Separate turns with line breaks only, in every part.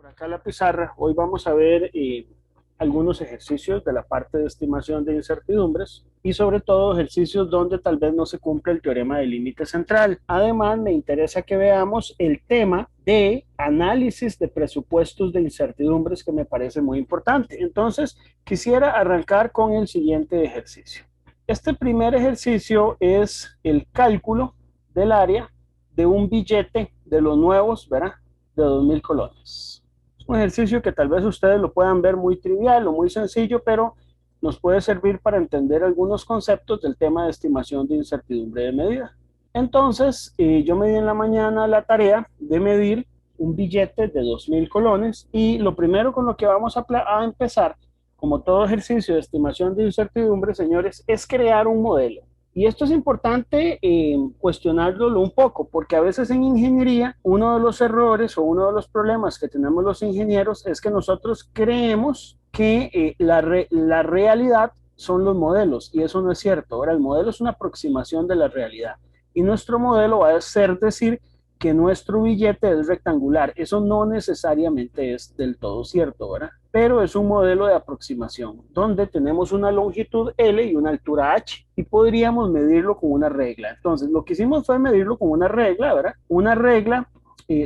Por acá la pizarra, hoy vamos a ver algunos ejercicios de la parte de estimación de incertidumbres y sobre todo ejercicios donde tal vez no se cumple el teorema del límite central. Además, me interesa que veamos el tema de análisis de presupuestos de incertidumbres que me parece muy importante. Entonces, quisiera arrancar con el siguiente ejercicio. Este primer ejercicio es el cálculo del área de un billete de los nuevos, ¿verdad? De 2.000 colones. Es un ejercicio que tal vez ustedes lo puedan ver muy trivial o muy sencillo, pero nos puede servir para entender algunos conceptos del tema de estimación de incertidumbre de medida. Entonces, yo me di en la mañana la tarea de medir un billete de 2.000 colones y lo primero con lo que vamos a empezar, como todo ejercicio de estimación de incertidumbre, señores, es crear un modelo. Y esto es importante cuestionarlo un poco, porque a veces en ingeniería uno de los errores o uno de los problemas que tenemos los ingenieros es que nosotros creemos que la realidad son los modelos, y eso no es cierto. Ahora, el modelo es una aproximación de la realidad, y nuestro modelo va a ser decir que nuestro billete es rectangular. Eso no necesariamente es del todo cierto, ¿verdad? Pero es un modelo de aproximación donde tenemos una longitud L y una altura H y podríamos medirlo con una regla. Entonces, lo que hicimos fue medirlo con una regla, ¿verdad? Una regla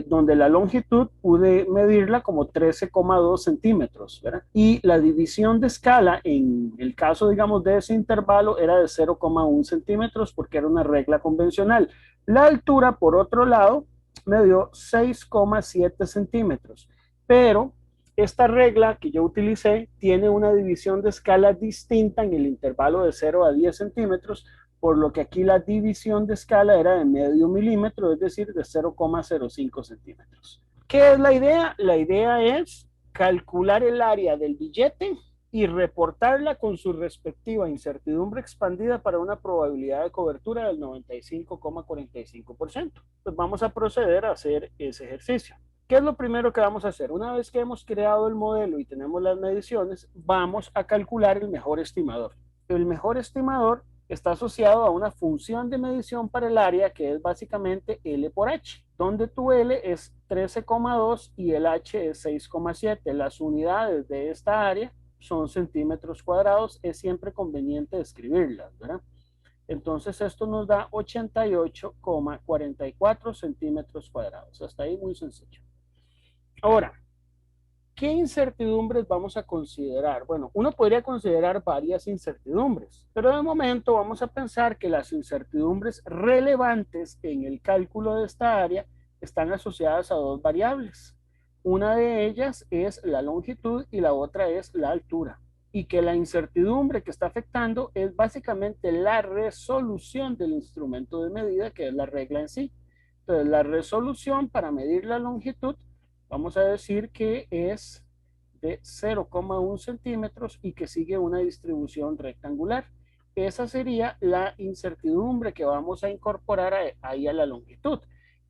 donde la longitud pude medirla como 13,2 centímetros, ¿verdad? Y la división de escala en el caso, digamos, de ese intervalo era de 0,1 centímetros porque era una regla convencional. La altura, por otro lado, me dio 6,7 centímetros, pero esta regla que yo utilicé tiene una división de escala distinta en el intervalo de 0 a 10 centímetros, por lo que aquí la división de escala era de medio milímetro, es decir, de 0,05 centímetros. ¿Qué es la idea? La idea es calcular el área del billete y reportarla con su respectiva incertidumbre expandida para una probabilidad de cobertura del 95,45%. Pues vamos a proceder a hacer ese ejercicio. ¿Qué es lo primero que vamos a hacer? Una vez que hemos creado el modelo y tenemos las mediciones, vamos a calcular el mejor estimador. El mejor estimador está asociado a una función de medición para el área que es básicamente L por H, donde tu L es 13,2 y el H es 6,7. Las unidades de esta área son centímetros cuadrados, es siempre conveniente escribirlas, ¿verdad? Entonces esto nos da 88,44 centímetros cuadrados. Hasta ahí muy sencillo. Ahora, ¿qué incertidumbres vamos a considerar? Bueno, uno podría considerar varias incertidumbres, pero de momento vamos a pensar que las incertidumbres relevantes en el cálculo de esta área están asociadas a dos variables. Una de ellas es la longitud y la otra es la altura. Y que la incertidumbre que está afectando es básicamente la resolución del instrumento de medida, que es la regla en sí. Entonces, la resolución para medir la longitud vamos a decir que es de 0,1 centímetros y que sigue una distribución rectangular. Esa sería la incertidumbre que vamos a incorporar ahí a la longitud.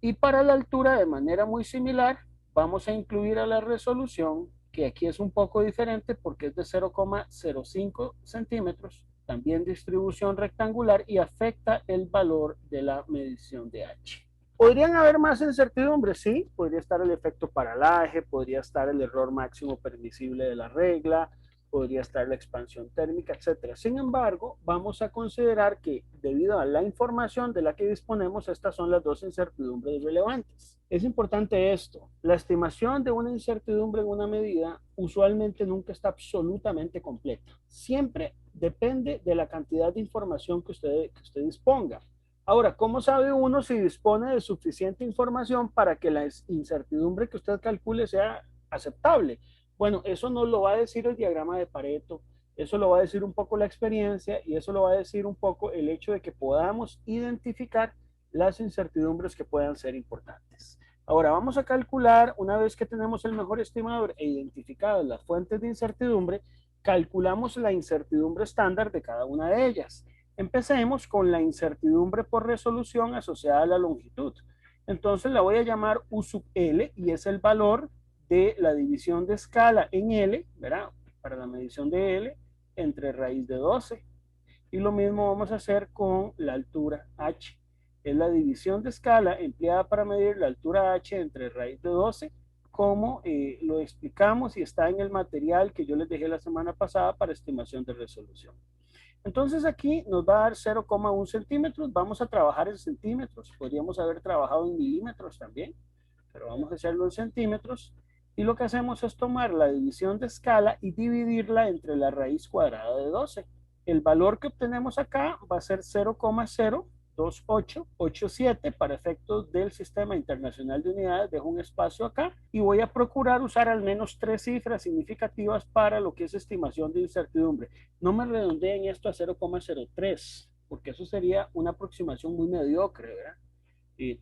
Y para la altura, de manera muy similar, vamos a incluir a la resolución, que aquí es un poco diferente porque es de 0,05 centímetros, también distribución rectangular y afecta el valor de la medición de H. ¿Podrían haber más incertidumbres? Sí, podría estar el efecto paralaje, podría estar el error máximo permisible de la regla, podría estar la expansión térmica, etcétera. Sin embargo, vamos a considerar que debido a la información de la que disponemos, estas son las dos incertidumbres relevantes. Es importante esto, la estimación de una incertidumbre en una medida usualmente nunca está absolutamente completa. Siempre depende de la cantidad de información que usted disponga. Ahora, ¿cómo sabe uno si dispone de suficiente información para que la incertidumbre que usted calcule sea aceptable? Bueno, eso no lo va a decir el diagrama de Pareto, eso lo va a decir un poco la experiencia y eso lo va a decir un poco el hecho de que podamos identificar las incertidumbres que puedan ser importantes. Ahora vamos a calcular, una vez que tenemos el mejor estimador e identificadas las fuentes de incertidumbre, calculamos la incertidumbre estándar de cada una de ellas. Empecemos con la incertidumbre por resolución asociada a la longitud. Entonces la voy a llamar U sub L y es el valor de la división de escala en L, ¿verdad? Para la medición de L entre raíz de 12. Y lo mismo vamos a hacer con la altura H. Es la división de escala empleada para medir la altura H entre raíz de 12 como lo explicamos y está en el material que yo les dejé la semana pasada para estimación de resolución. Entonces aquí nos va a dar 0,1 centímetros, vamos a trabajar en centímetros, podríamos haber trabajado en milímetros también, pero vamos a hacerlo en centímetros, y lo que hacemos es tomar la división de escala y dividirla entre la raíz cuadrada de 12. El valor que obtenemos acá va a ser 0,02887 para efectos del Sistema Internacional de Unidades. Dejo un espacio acá y voy a procurar usar al menos 3 cifras significativas para lo que es estimación de incertidumbre. No me redondeen esto a 0,03 porque eso sería una aproximación muy mediocre, ¿verdad?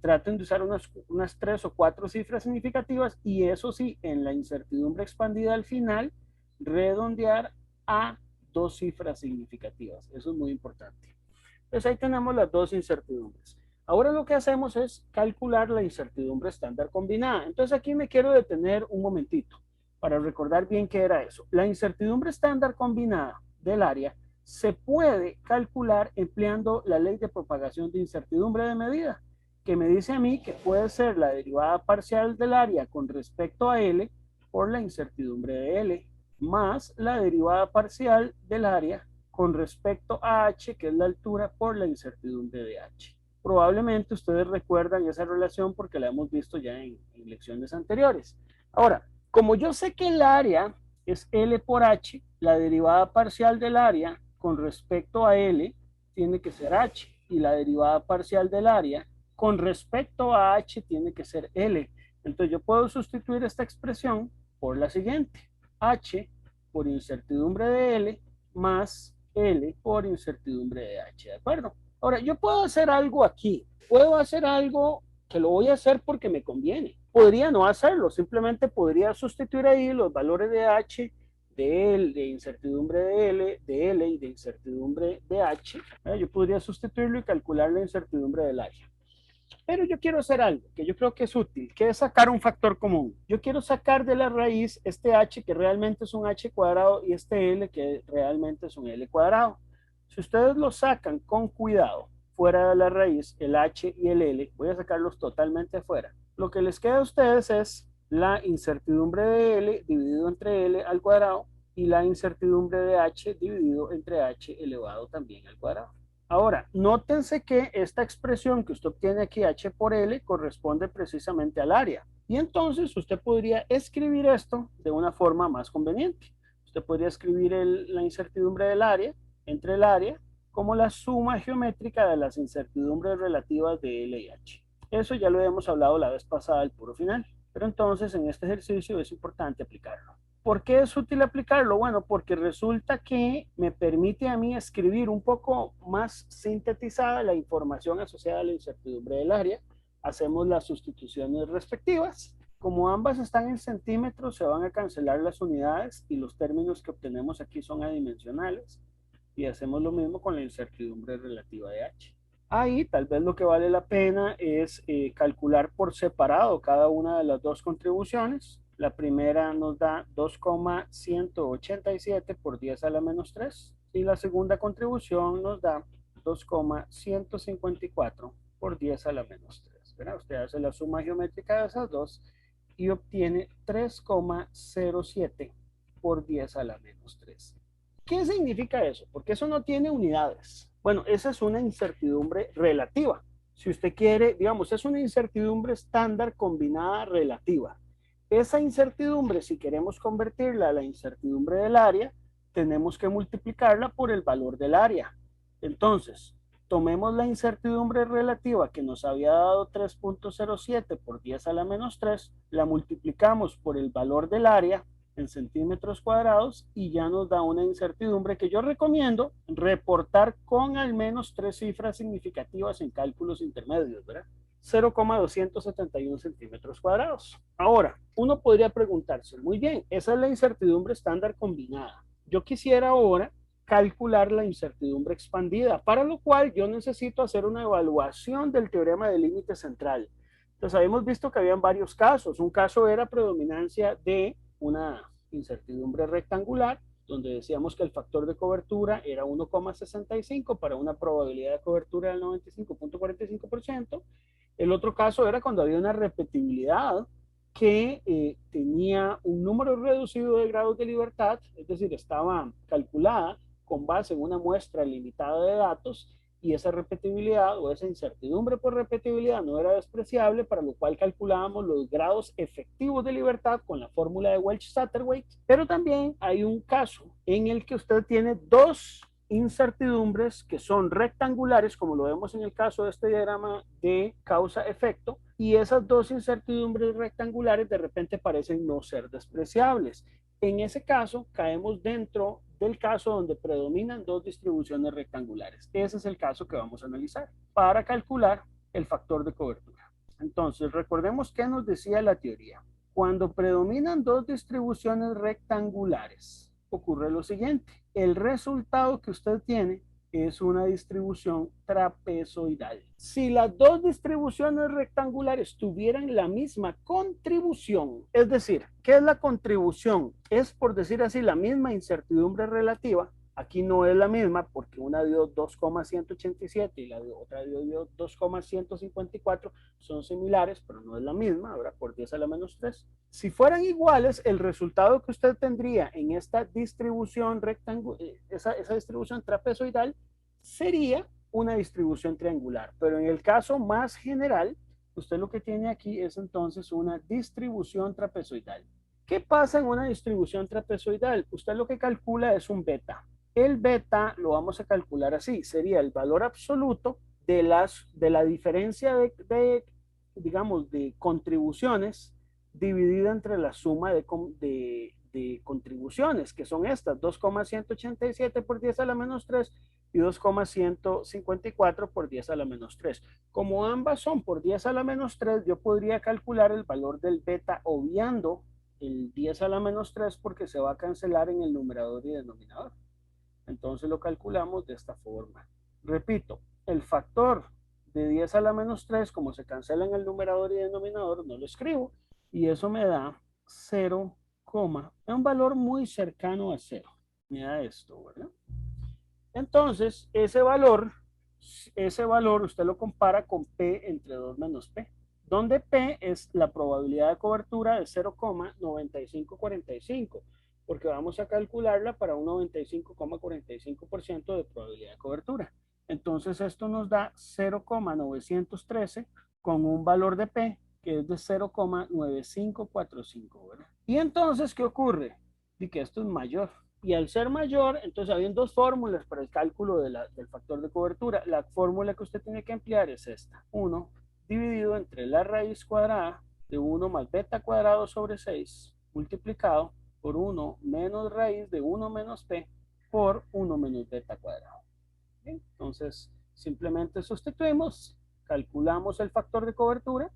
Traten de usar unas 3 o 4 cifras significativas y eso sí, en la incertidumbre expandida al final, redondear a 2 cifras significativas. Eso es muy importante. Entonces ahí tenemos las 2 incertidumbres. Ahora lo que hacemos es calcular la incertidumbre estándar combinada. Entonces aquí me quiero detener un momentito para recordar bien qué era eso. La incertidumbre estándar combinada del área se puede calcular empleando la ley de propagación de incertidumbre de medida, que me dice a mí que puede ser la derivada parcial del área con respecto a L por la incertidumbre de L, más la derivada parcial del área con respecto a H, que es la altura, por la incertidumbre de H. Probablemente ustedes recuerdan esa relación porque la hemos visto ya en lecciones anteriores. Ahora, como yo sé que el área es L por H, la derivada parcial del área con respecto a L tiene que ser H, y la derivada parcial del área con respecto a H tiene que ser L. Entonces yo puedo sustituir esta expresión por la siguiente. H por incertidumbre de L más L por incertidumbre de H, ¿de acuerdo? Ahora, yo puedo hacer algo aquí. Puedo hacer algo que lo voy a hacer porque me conviene. Podría no hacerlo, simplemente podría sustituir ahí los valores de H, de L, de incertidumbre de L y de incertidumbre de H. Yo podría sustituirlo y calcular la incertidumbre del área. Pero yo quiero hacer algo que yo creo que es útil, que es sacar un factor común. Yo quiero sacar de la raíz este h que realmente es un h cuadrado y este l que realmente es un l cuadrado. Si ustedes lo sacan con cuidado, fuera de la raíz, el h y el l, voy a sacarlos totalmente afuera. Lo que les queda a ustedes es la incertidumbre de l dividido entre l al cuadrado y la incertidumbre de h dividido entre h elevado también al cuadrado. Ahora, nótense que esta expresión que usted obtiene aquí, h por l, corresponde precisamente al área. Y entonces usted podría escribir esto de una forma más conveniente. Usted podría escribir la incertidumbre del área entre el área como la suma geométrica de las incertidumbres relativas de L y H. Eso ya lo hemos hablado la vez pasada, el puro final. Pero entonces en este ejercicio es importante aplicarlo. ¿Por qué es útil aplicarlo? Bueno, porque resulta que me permite a mí escribir un poco más sintetizada la información asociada a la incertidumbre del área. Hacemos las sustituciones respectivas. Como ambas están en centímetros, se van a cancelar las unidades y los términos que obtenemos aquí son adimensionales. Y hacemos lo mismo con la incertidumbre relativa de H. Ahí tal vez lo que vale la pena es calcular por separado cada una de las dos contribuciones. La primera nos da 2,187 por 10 a la menos 3 y la segunda contribución nos da 2,154 por 10 a la menos 3. ¿Verdad? Usted hace la suma geométrica de esas dos y obtiene 3,07 por 10 a la menos 3. ¿Qué significa eso? Porque eso no tiene unidades. Bueno, esa es una incertidumbre relativa. Si usted quiere, digamos, es una incertidumbre estándar combinada relativa. Esa incertidumbre, si queremos convertirla a la incertidumbre del área, tenemos que multiplicarla por el valor del área. Entonces, tomemos la incertidumbre relativa que nos había dado 3,07 por 10 a la menos 3, la multiplicamos por el valor del área en centímetros cuadrados y ya nos da una incertidumbre que yo recomiendo reportar con al menos 3 cifras significativas en cálculos intermedios, ¿verdad? 0,271 centímetros cuadrados. Ahora, uno podría preguntarse, muy bien, esa es la incertidumbre estándar combinada. Yo quisiera ahora calcular la incertidumbre expandida, para lo cual yo necesito hacer una evaluación del teorema del límite central. Entonces, habíamos visto que habían varios casos. Un caso era predominancia de una incertidumbre rectangular, donde decíamos que el factor de cobertura era 1,65 para una probabilidad de cobertura del 95,45%. El otro caso era cuando había una repetibilidad que tenía un número reducido de grados de libertad, es decir, estaba calculada con base en una muestra limitada de datos y esa repetibilidad o esa incertidumbre por repetibilidad no era despreciable, para lo cual calculábamos los grados efectivos de libertad con la fórmula de Welch-Satterthwaite. Pero también hay un caso en el que usted tiene dos incertidumbres que son rectangulares, como lo vemos en el caso de este diagrama de causa-efecto, y esas dos incertidumbres rectangulares de repente parecen no ser despreciables. En ese caso, caemos dentro del caso donde predominan dos distribuciones rectangulares. Ese es el caso que vamos a analizar para calcular el factor de cobertura. Entonces, recordemos qué nos decía la teoría. Cuando predominan dos distribuciones rectangulares, ocurre lo siguiente. El resultado que usted tiene es una distribución trapezoidal. Si las dos distribuciones rectangulares tuvieran la misma contribución, es decir, ¿qué es la contribución? Es, por decir así, la misma incertidumbre relativa. Aquí no es la misma porque una dio 2,187 y la otra dio 2,154. Son similares, pero no es la misma, ahora por 10 a la menos 3. Si fueran iguales, el resultado que usted tendría en esta distribución rectangular, esa distribución trapezoidal, sería una distribución triangular. Pero en el caso más general, usted lo que tiene aquí es entonces una distribución trapezoidal. ¿Qué pasa en una distribución trapezoidal? Usted lo que calcula es un beta. El beta lo vamos a calcular así, sería el valor absoluto de la diferencia digamos, de contribuciones dividida entre la suma de contribuciones, que son estas, 2,187 por 10 a la menos 3 y 2,154 por 10 a la menos 3. Como ambas son por 10 a la menos 3, yo podría calcular el valor del beta obviando el 10 a la menos 3 porque se va a cancelar en el numerador y denominador. Entonces lo calculamos de esta forma. Repito, el factor de 10 a la menos 3, como se cancela en el numerador y denominador, no lo escribo. Y eso me da 0, es un valor muy cercano a 0. Me da esto, ¿verdad? Entonces, ese valor usted lo compara con P entre 2 menos P, donde P es la probabilidad de cobertura de 0,9545, porque vamos a calcularla para un 95,45% de probabilidad de cobertura. Entonces, esto nos da 0,913 con un valor de P que es de 0,9545, ¿verdad? Y entonces, ¿qué ocurre? Y que esto es mayor. Y al ser mayor, entonces habían dos fórmulas para el cálculo del factor de cobertura. La fórmula que usted tiene que emplear es esta. 1 dividido entre la raíz cuadrada de 1 más beta cuadrado sobre 6 multiplicado por 1 menos raíz de 1 menos p por 1 menos beta cuadrado. ¿Bien? Entonces, simplemente sustituimos, calculamos el factor de cobertura.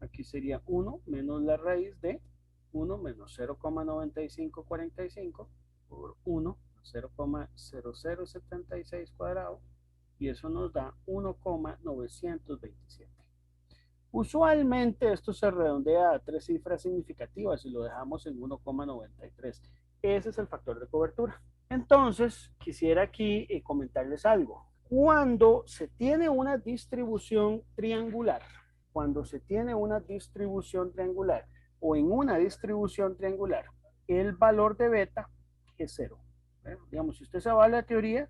Aquí sería 1 menos la raíz de 1 menos 0,9545 por 1, 0,0076 cuadrado, y eso nos da 1,927. Usualmente esto se redondea a tres cifras significativas y lo dejamos en 1,93. Ese es el factor de cobertura. Entonces, quisiera aquí comentarles algo. Cuando se tiene una distribución triangular, o en una distribución triangular, el valor de beta es 0. Digamos, si usted se va a la teoría,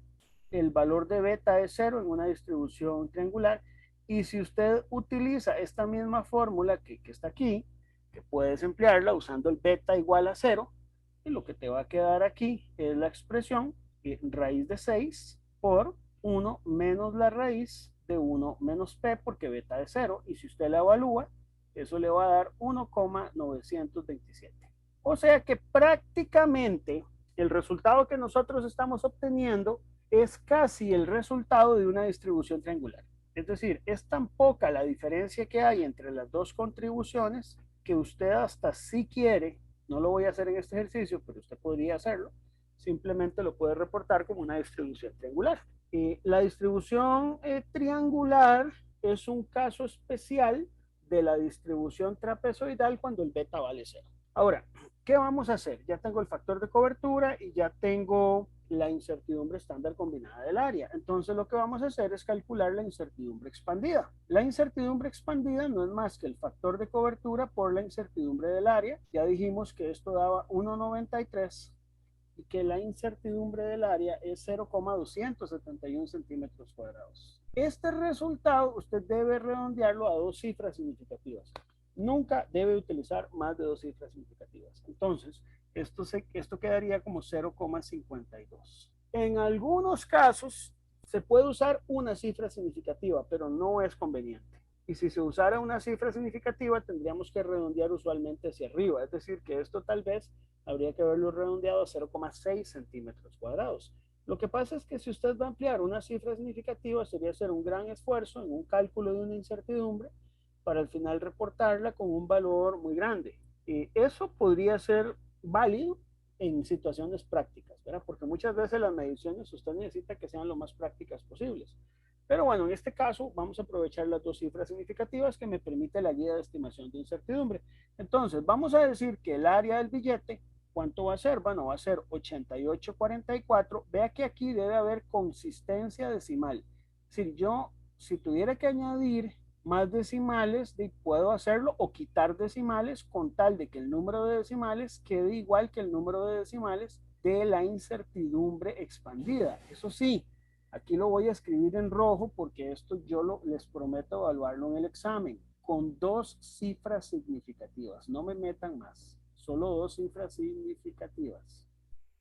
el valor de beta es 0 en una distribución triangular. Y si usted utiliza esta misma fórmula que está aquí, que puedes emplearla usando el beta igual a 0, y lo que te va a quedar aquí es la expresión raíz de 6 por 1 menos la raíz de 1 menos p, porque beta es 0, y si usted la evalúa, eso le va a dar 1,927. O sea que prácticamente el resultado que nosotros estamos obteniendo es casi el resultado de una distribución triangular. Es decir, es tan poca la diferencia que hay entre las dos contribuciones que usted hasta si quiere, no lo voy a hacer en este ejercicio, pero usted podría hacerlo, simplemente lo puede reportar como una distribución triangular. La distribución triangular es un caso especial de la distribución trapezoidal cuando el beta vale 0. Ahora, ¿qué vamos a hacer? Ya tengo el factor de cobertura y ya tengo la incertidumbre estándar combinada del área. Entonces lo que vamos a hacer es calcular la incertidumbre expandida. La incertidumbre expandida no es más que el factor de cobertura por la incertidumbre del área. Ya dijimos que esto daba 1,93 y que la incertidumbre del área es 0,271 centímetros cuadrados. Este resultado usted debe redondearlo a dos cifras significativas. Nunca debe utilizar más de dos cifras significativas. Entonces, esto quedaría como 0,52. En algunos casos se puede usar una cifra significativa, pero no es conveniente. Y si se usara una cifra significativa, tendríamos que redondear usualmente hacia arriba. Es decir, que esto tal vez habría que haberlo redondeado a 0,6 centímetros cuadrados. Lo que pasa es que si usted va a ampliar una cifra significativa, sería hacer un gran esfuerzo en un cálculo de una incertidumbre para al final reportarla con un valor muy grande. Eso podría ser válido en situaciones prácticas, ¿verdad? Porque muchas veces las mediciones usted necesita que sean lo más prácticas posibles. Pero bueno, en este caso vamos a aprovechar las dos cifras significativas que me permite la guía de estimación de incertidumbre. Entonces, vamos a decir que el área del billete, ¿cuánto va a ser? Bueno, va a ser 88,44. Vea que aquí debe haber consistencia decimal. Es decir, yo, si tuviera que añadir más decimales, puedo hacerlo o quitar decimales con tal de que el número de decimales quede igual que el número de decimales de la incertidumbre expandida. Eso sí, aquí lo voy a escribir en rojo porque esto les prometo evaluarlo en el examen con dos cifras significativas. No me metan más, solo dos cifras significativas,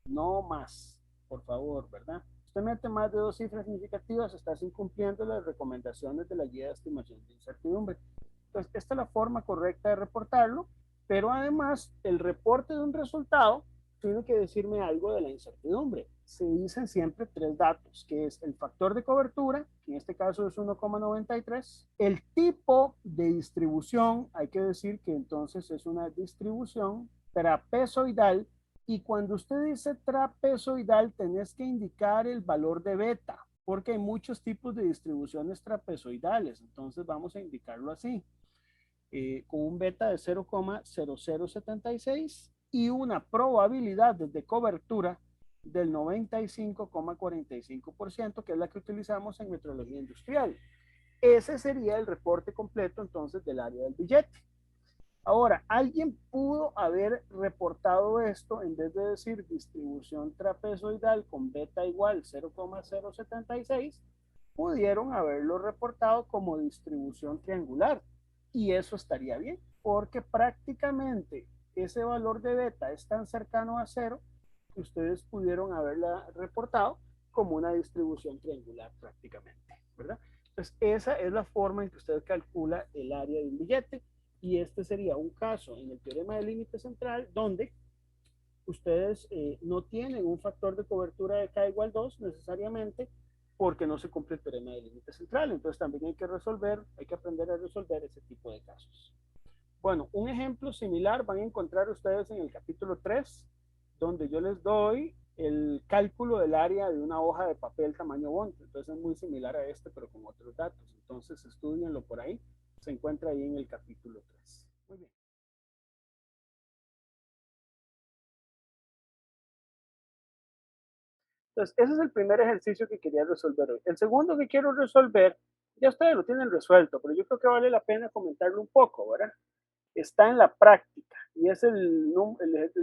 no más, por favor, ¿verdad? Usted mete más de dos cifras significativas, estás incumpliendo las recomendaciones de la guía de estimación de incertidumbre. Entonces, esta es la forma correcta de reportarlo, pero además el reporte de un resultado tiene que decirme algo de la incertidumbre. Se dicen siempre tres datos, que es el factor de cobertura, que en este caso es 1,93, el tipo de distribución, hay que decir que entonces es una distribución trapezoidal, y cuando usted dice trapezoidal, tenés que indicar el valor de beta, porque hay muchos tipos de distribuciones trapezoidales, entonces vamos a indicarlo así, con un beta de 0,0076 y una probabilidad de cobertura del 95,45%, que es la que utilizamos en metrología industrial. Ese sería el reporte completo entonces del área del billete. Ahora, alguien pudo haber reportado esto en vez de decir distribución trapezoidal con beta igual 0,076, pudieron haberlo reportado como distribución triangular. Y eso estaría bien, porque prácticamente ese valor de beta es tan cercano a cero que ustedes pudieron haberla reportado como una distribución triangular prácticamente, ¿verdad? Entonces, esa es la forma en que usted calcula el área de un billete. Y este sería un caso en el teorema del límite central donde ustedes no tienen un factor de cobertura de K igual 2 necesariamente porque no se cumple el teorema del límite central. Entonces también hay que aprender a resolver ese tipo de casos. Bueno, un ejemplo similar van a encontrar ustedes en el capítulo 3, donde yo les doy el cálculo del área de una hoja de papel tamaño bond. Entonces es muy similar a este, pero con otros datos. Entonces estudienlo por ahí. Se encuentra ahí en el capítulo 3. Muy bien. Entonces, ese es el primer ejercicio que quería resolver hoy. El segundo que quiero resolver, ya ustedes lo tienen resuelto, pero yo creo que vale la pena comentarlo un poco, ¿verdad? Está en la práctica y es el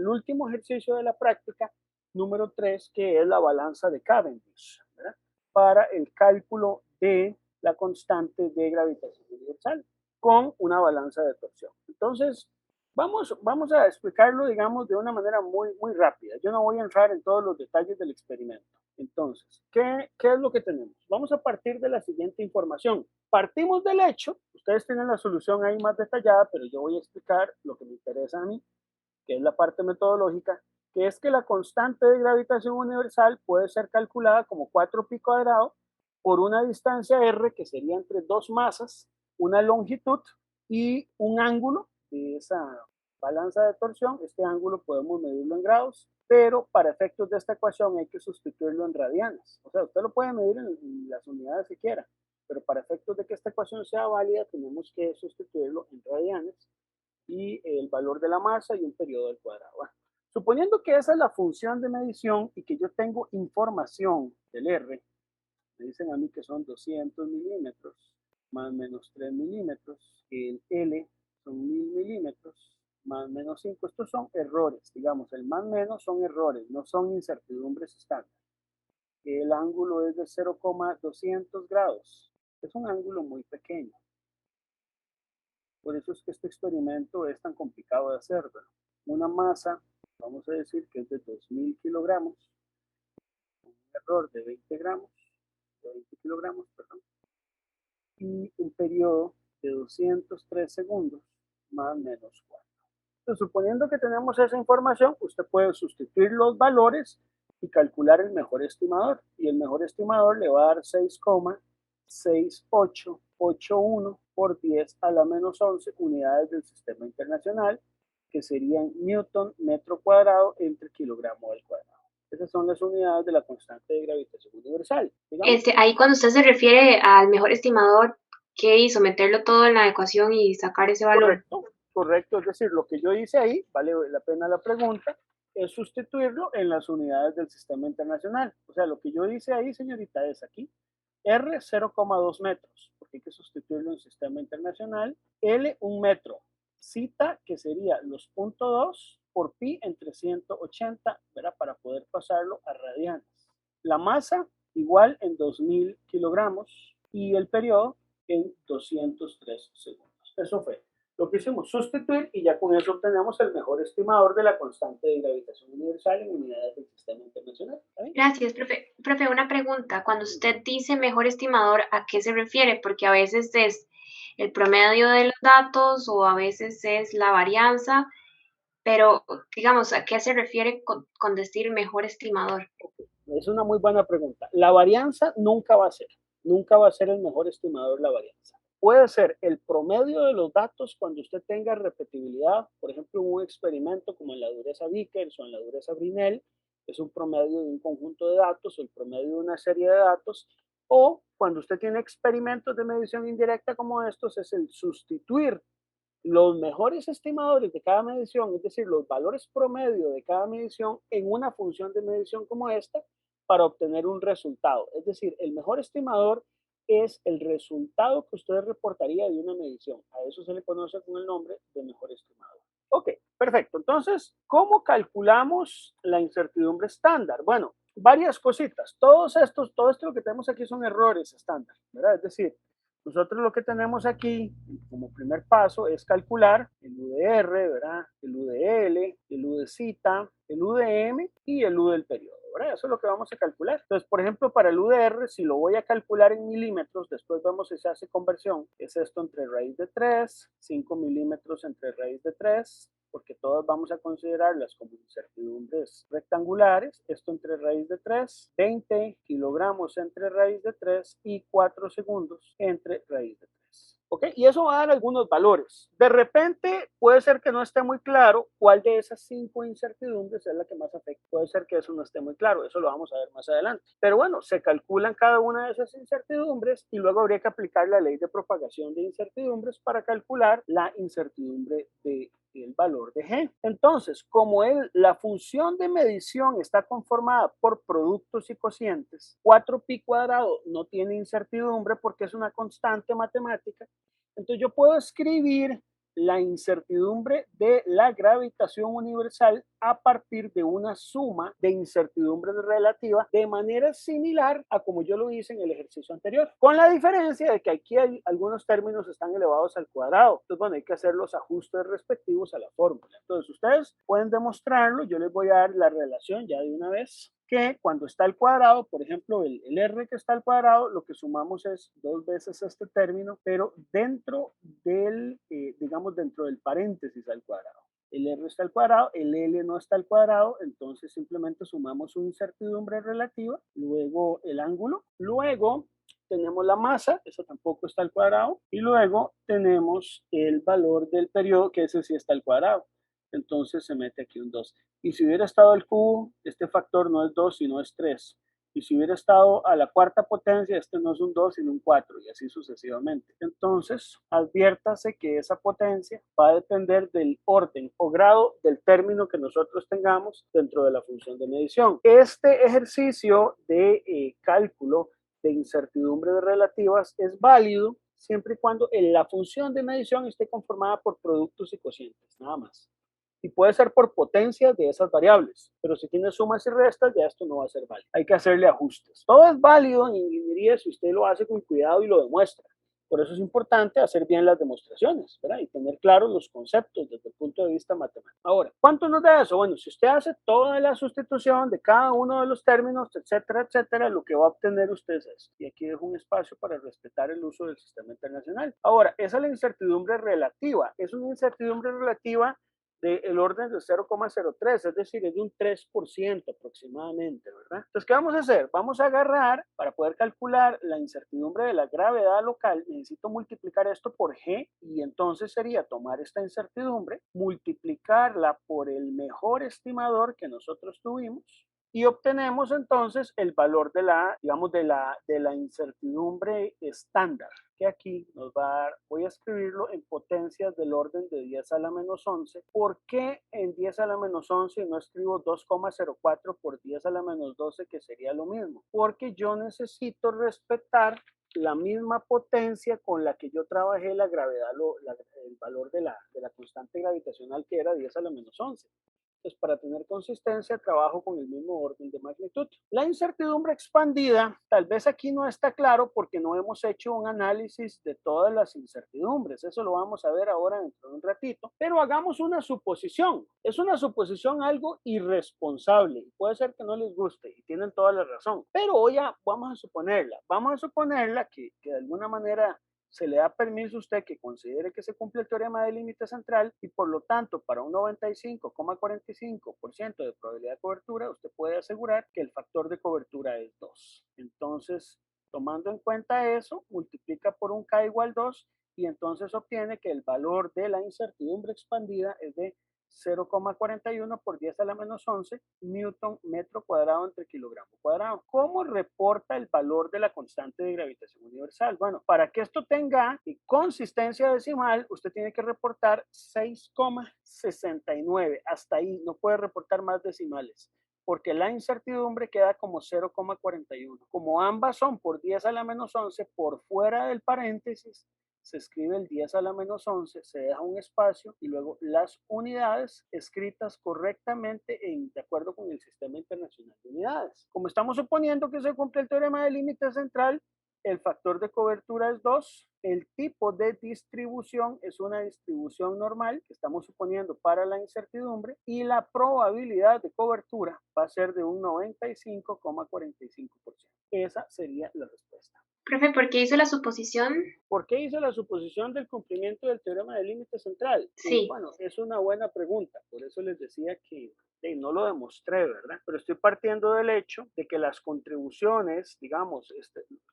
último ejercicio de la práctica, número 3, que es la balanza de Cavendish, ¿verdad? Para el cálculo de la constante de gravitación universal con una balanza de torsión. Entonces, vamos a explicarlo, digamos, de una manera muy rápida. Yo no voy a entrar en todos los detalles del experimento. Entonces, ¿qué es lo que tenemos? Vamos a partir de la siguiente información. Partimos del hecho, ustedes tienen la solución ahí más detallada, pero yo voy a explicar lo que me interesa a mí, que es la parte metodológica, que es que la constante de gravitación universal puede ser calculada como 4pi cuadrado por una distancia r, que sería entre dos masas, una longitud y un ángulo de esa balanza de torsión. Este ángulo podemos medirlo en grados, pero para efectos de esta ecuación hay que sustituirlo en radianes. O sea, usted lo puede medir en las unidades que quiera, pero para efectos de que esta ecuación sea válida tenemos que sustituirlo en radianes y el valor de la masa y un periodo al cuadrado. Bueno, Suponiendo que esa es la función de medición y que yo tengo información del R, me dicen a mí que son 200 milímetros, más o menos 3 milímetros, el L son 1000 milímetros, más o menos 5. Estos son errores, digamos, el más o menos son errores, no son incertidumbres estándar. El ángulo es de 0,200 grados. Es un ángulo muy pequeño. Por eso es que este experimento es tan complicado de hacer, ¿verdad? Una masa, vamos a decir que es de 2000 kilogramos, un error de 20 gramos, de 20 kilogramos, perdón, y un periodo de 203 segundos más menos 4. Entonces, suponiendo que tenemos esa información, usted puede sustituir los valores y calcular el mejor estimador. Y el mejor estimador le va a dar 6,6881 por 10 a la menos 11 unidades del sistema internacional, que serían newton metro cuadrado entre kilogramo al cuadrado. Esas son las unidades de la constante de gravitación universal.
Ahí cuando usted se refiere al mejor estimador, ¿qué hizo? Meterlo todo en la ecuación y sacar ese valor.
Correcto, correcto. Es decir, lo que yo hice ahí, vale la pena la pregunta, es sustituirlo en las unidades del sistema internacional. O sea, lo que yo hice ahí, señorita, es aquí. R 0,2 metros, porque hay que sustituirlo en sistema internacional. L 1 metro. Cita, que sería los 0.2 por pi entre 180, ¿verdad? Para poder pasarlo a radianes. La masa igual en 2000 kilogramos y el periodo en 203 segundos. Eso fue lo que hicimos, sustituir, y ya con eso obtenemos el mejor estimador de la constante de gravitación universal en unidades del sistema internacional.
Gracias, profe. Profe, una pregunta. Cuando usted dice mejor estimador, ¿a qué se refiere? Porque a veces es el promedio de los datos o a veces es la varianza, pero digamos, ¿a qué se refiere con decir mejor estimador?
Es una muy buena pregunta. La varianza nunca va a ser el mejor estimador la varianza. Puede ser el promedio de los datos cuando usted tenga repetibilidad, por ejemplo, un experimento como en la dureza Vickers o en la dureza Brinell, es un promedio de un conjunto de datos o el promedio de una serie de datos, o cuando usted tiene experimentos de medición indirecta como estos, es el sustituir los mejores estimadores de cada medición, es decir, los valores promedio de cada medición en una función de medición como esta para obtener un resultado. Es decir, el mejor estimador es el resultado que usted reportaría de una medición. A eso se le conoce con el nombre de mejor estimador. Ok, perfecto. Entonces, ¿cómo calculamos la incertidumbre estándar? Bueno, varias cositas. Todo esto lo que tenemos aquí son errores estándar, ¿verdad? Es decir, nosotros lo que tenemos aquí como primer paso es calcular el UDR, ¿verdad? El UDL, el UDZ, el UDM y el U del periodo, ¿verdad? Eso es lo que vamos a calcular. Entonces, por ejemplo, para el UDR, si lo voy a calcular en milímetros, después vemos si se hace conversión. Es esto entre raíz de 3, 5 milímetros entre raíz de 3, porque todas vamos a considerarlas como incertidumbres rectangulares. Esto entre raíz de 3, 20 kilogramos entre raíz de 3 y 4 segundos entre raíz de 3. ¿Ok? Y eso va a dar algunos valores. De repente puede ser que no esté muy claro cuál de esas 5 incertidumbres es la que más afecta. Puede ser que eso no esté muy claro, eso lo vamos a ver más adelante. Pero bueno, se calculan cada una de esas incertidumbres y luego habría que aplicar la ley de propagación de incertidumbres para calcular la incertidumbre del valor de G. Entonces, como la función de medición está conformada por productos y cocientes, 4pi cuadrado no tiene incertidumbre porque es una constante matemática. Entonces yo puedo escribir la incertidumbre de la gravitación universal a partir de una suma de incertidumbres relativas de manera similar a como yo lo hice en el ejercicio anterior, con la diferencia de que aquí algunos términos están elevados al cuadrado. Entonces, bueno, hay que hacer los ajustes respectivos a la fórmula. Entonces, ustedes pueden demostrarlo. Yo les voy a dar la relación ya de una vez, que cuando está al cuadrado, por ejemplo, el R que está al cuadrado, lo que sumamos es 2 veces este término, pero dentro del, digamos, dentro del paréntesis al cuadrado. El R está al cuadrado, el L no está al cuadrado, entonces simplemente sumamos su incertidumbre relativa, luego el ángulo, luego tenemos la masa, eso tampoco está al cuadrado, y luego tenemos el valor del periodo, que ese sí está al cuadrado. Entonces se mete aquí un 2. Y si hubiera estado el cubo, este factor no es 2, sino es 3. Y si hubiera estado a la cuarta potencia, este no es un 2, sino un 4, y así sucesivamente. Entonces, adviértase que esa potencia va a depender del orden o grado del término que nosotros tengamos dentro de la función de medición. Este ejercicio de cálculo de incertidumbres relativas es válido siempre y cuando la función de medición esté conformada por productos y cocientes, nada más. Y puede ser por potencias de esas variables, pero si tiene sumas y restas, ya esto no va a ser válido. Hay que hacerle ajustes. Todo es válido en ingeniería si usted lo hace con cuidado y lo demuestra. Por eso es importante hacer bien las demostraciones, ¿verdad? Y tener claros los conceptos desde el punto de vista matemático. Ahora, ¿cuánto nos da eso? Bueno, si usted hace toda la sustitución de cada uno de los términos, etcétera, etcétera, lo que va a obtener usted es esto. Y aquí dejo un espacio para respetar el uso del sistema internacional. Ahora, esa es la incertidumbre relativa. Es una incertidumbre relativa del orden de 0,03, es decir, es de un 3% aproximadamente, ¿verdad? Entonces, ¿qué vamos a hacer? Vamos a agarrar, para poder calcular la incertidumbre de la gravedad local, necesito multiplicar esto por G, y entonces sería tomar esta incertidumbre, multiplicarla por el mejor estimador que nosotros tuvimos, y obtenemos entonces el valor de la, digamos, de la incertidumbre estándar, que aquí nos va a dar, voy a escribirlo en potencias del orden de 10 a la menos 11. ¿Por qué en 10 a la menos 11 y no escribo 2,04 por 10 a la menos 12, que sería lo mismo? Porque yo necesito respetar la misma potencia con la que yo trabajé la gravedad, el valor de la constante gravitacional, que era 10 a la menos 11. Pues para tener consistencia trabajo con el mismo orden de magnitud. La incertidumbre expandida, tal vez aquí no está claro porque no hemos hecho un análisis de todas las incertidumbres, eso lo vamos a ver ahora dentro de un ratito, pero hagamos una suposición. Es una suposición algo irresponsable, puede ser que no les guste y tienen toda la razón, pero hoy ya vamos a suponerla que de alguna manera se le da permiso a usted que considere que se cumple el teorema del límite central, y por lo tanto para un 95,45% de probabilidad de cobertura usted puede asegurar que el factor de cobertura es 2. Entonces, tomando en cuenta eso, multiplica por un K igual 2 y entonces obtiene que el valor de la incertidumbre expandida es de 0,41 por 10 a la menos 11 newton metro cuadrado entre kilogramo cuadrado. ¿Cómo reporta el valor de la constante de gravitación universal? Bueno, para que esto tenga consistencia decimal, usted tiene que reportar 6,69. Hasta ahí, no puede reportar más decimales, porque la incertidumbre queda como 0,41. Como ambas son por 10 a la menos 11, por fuera del paréntesis, se escribe el 10 a la menos 11, se deja un espacio y luego las unidades escritas correctamente de acuerdo con el Sistema Internacional de Unidades. Como estamos suponiendo que se cumple el teorema del límite central, el factor de cobertura es 2, el tipo de distribución es una distribución normal que estamos suponiendo para la incertidumbre, y la probabilidad de cobertura va a ser de un 95,45%. Esa sería la respuesta.
Profe, ¿por qué hizo la suposición?
¿Por qué hice la suposición del cumplimiento del teorema del límite central?
Sí.
Bueno, es una buena pregunta, por eso les decía que no lo demostré, ¿verdad? Pero estoy partiendo del hecho de que las contribuciones, digamos,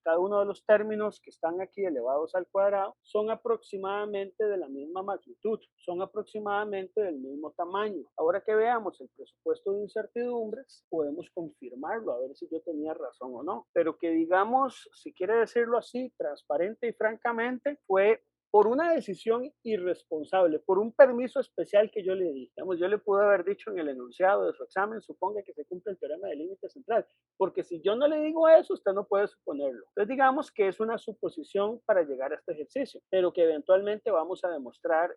cada uno de los términos que están aquí elevados al cuadrado son aproximadamente de la misma magnitud, son aproximadamente del mismo tamaño. Ahora que veamos el presupuesto de incertidumbres, podemos confirmarlo, a ver si yo tenía razón o no. Pero que digamos, si quiere decirlo así, transparente y francamente, fue por una decisión irresponsable, por un permiso especial que yo le di. Digamos, yo le pude haber dicho en el enunciado de su examen, suponga que se cumple el teorema del límite central, porque si yo no le digo eso, usted no puede suponerlo. Entonces, digamos que es una suposición para llegar a este ejercicio, pero que eventualmente vamos a demostrar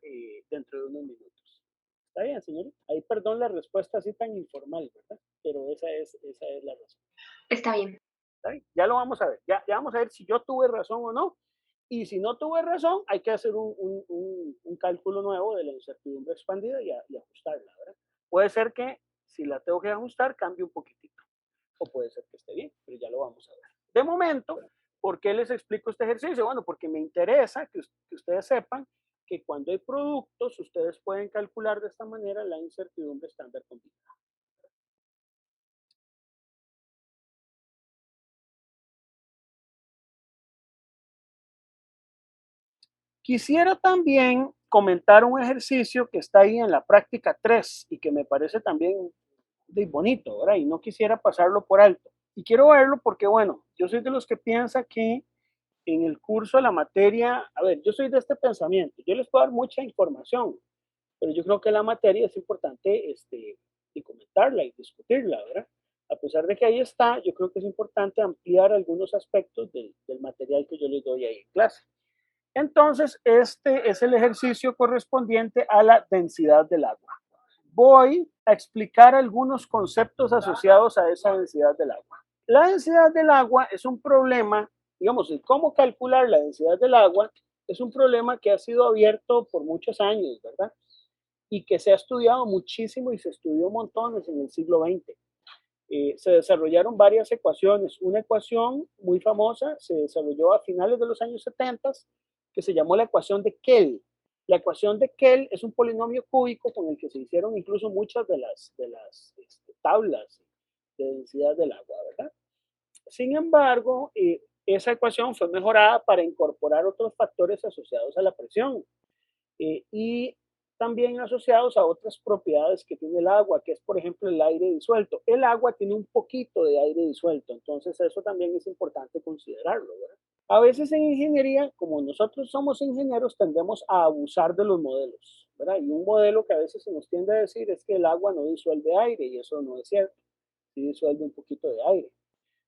dentro de unos minutos. ¿Está bien, señorita? Ahí, perdón la respuesta así tan informal, ¿verdad? Pero esa es la razón.
Está bien.
¿Está bien? Ya lo vamos a ver. Ya vamos a ver si yo tuve razón o no. Y si no tuve razón, hay que hacer un cálculo nuevo de la incertidumbre expandida y ajustarla, ¿verdad? Puede ser que si la tengo que ajustar, cambie un poquitito. O puede ser que esté bien, pero ya lo vamos a ver. De momento, ¿por qué les explico este ejercicio? Bueno, porque me interesa que ustedes sepan que cuando hay productos, ustedes pueden calcular de esta manera la incertidumbre estándar combinada. Quisiera también comentar un ejercicio que está ahí en la práctica 3 y que me parece también bonito, ¿verdad? Y no quisiera pasarlo por alto. Y quiero verlo porque, bueno, yo soy de los que piensa que en el curso la materia, a ver, yo soy de este pensamiento, yo les puedo dar mucha información, pero yo creo que la materia es importante y comentarla y discutirla, ¿verdad? A pesar de que ahí está, yo creo que es importante ampliar algunos aspectos del material que yo les doy ahí en clase. Entonces, este es el ejercicio correspondiente a la densidad del agua. Voy a explicar algunos conceptos asociados a esa densidad del agua. La densidad del agua es un problema, digamos, el cómo calcular la densidad del agua es un problema que ha sido abierto por muchos años, ¿verdad? Y que se ha estudiado muchísimo y se estudió montones en el siglo XX. Se desarrollaron varias ecuaciones. Una ecuación muy famosa se desarrolló a finales de los años 70 que se llamó la ecuación de Kell. La ecuación de Kell es un polinomio cúbico con el que se hicieron incluso muchas de las tablas de densidad del agua, ¿verdad? Sin embargo, esa ecuación fue mejorada para incorporar otros factores asociados a la presión y también asociados a otras propiedades que tiene el agua, que es, por ejemplo, el aire disuelto. El agua tiene un poquito de aire disuelto, entonces eso también es importante considerarlo, ¿verdad? A veces en ingeniería, como nosotros somos ingenieros, tendemos a abusar de los modelos, ¿verdad? Y un modelo que a veces se nos tiende a decir es que el agua no disuelve aire, y eso no es cierto, sí disuelve un poquito de aire.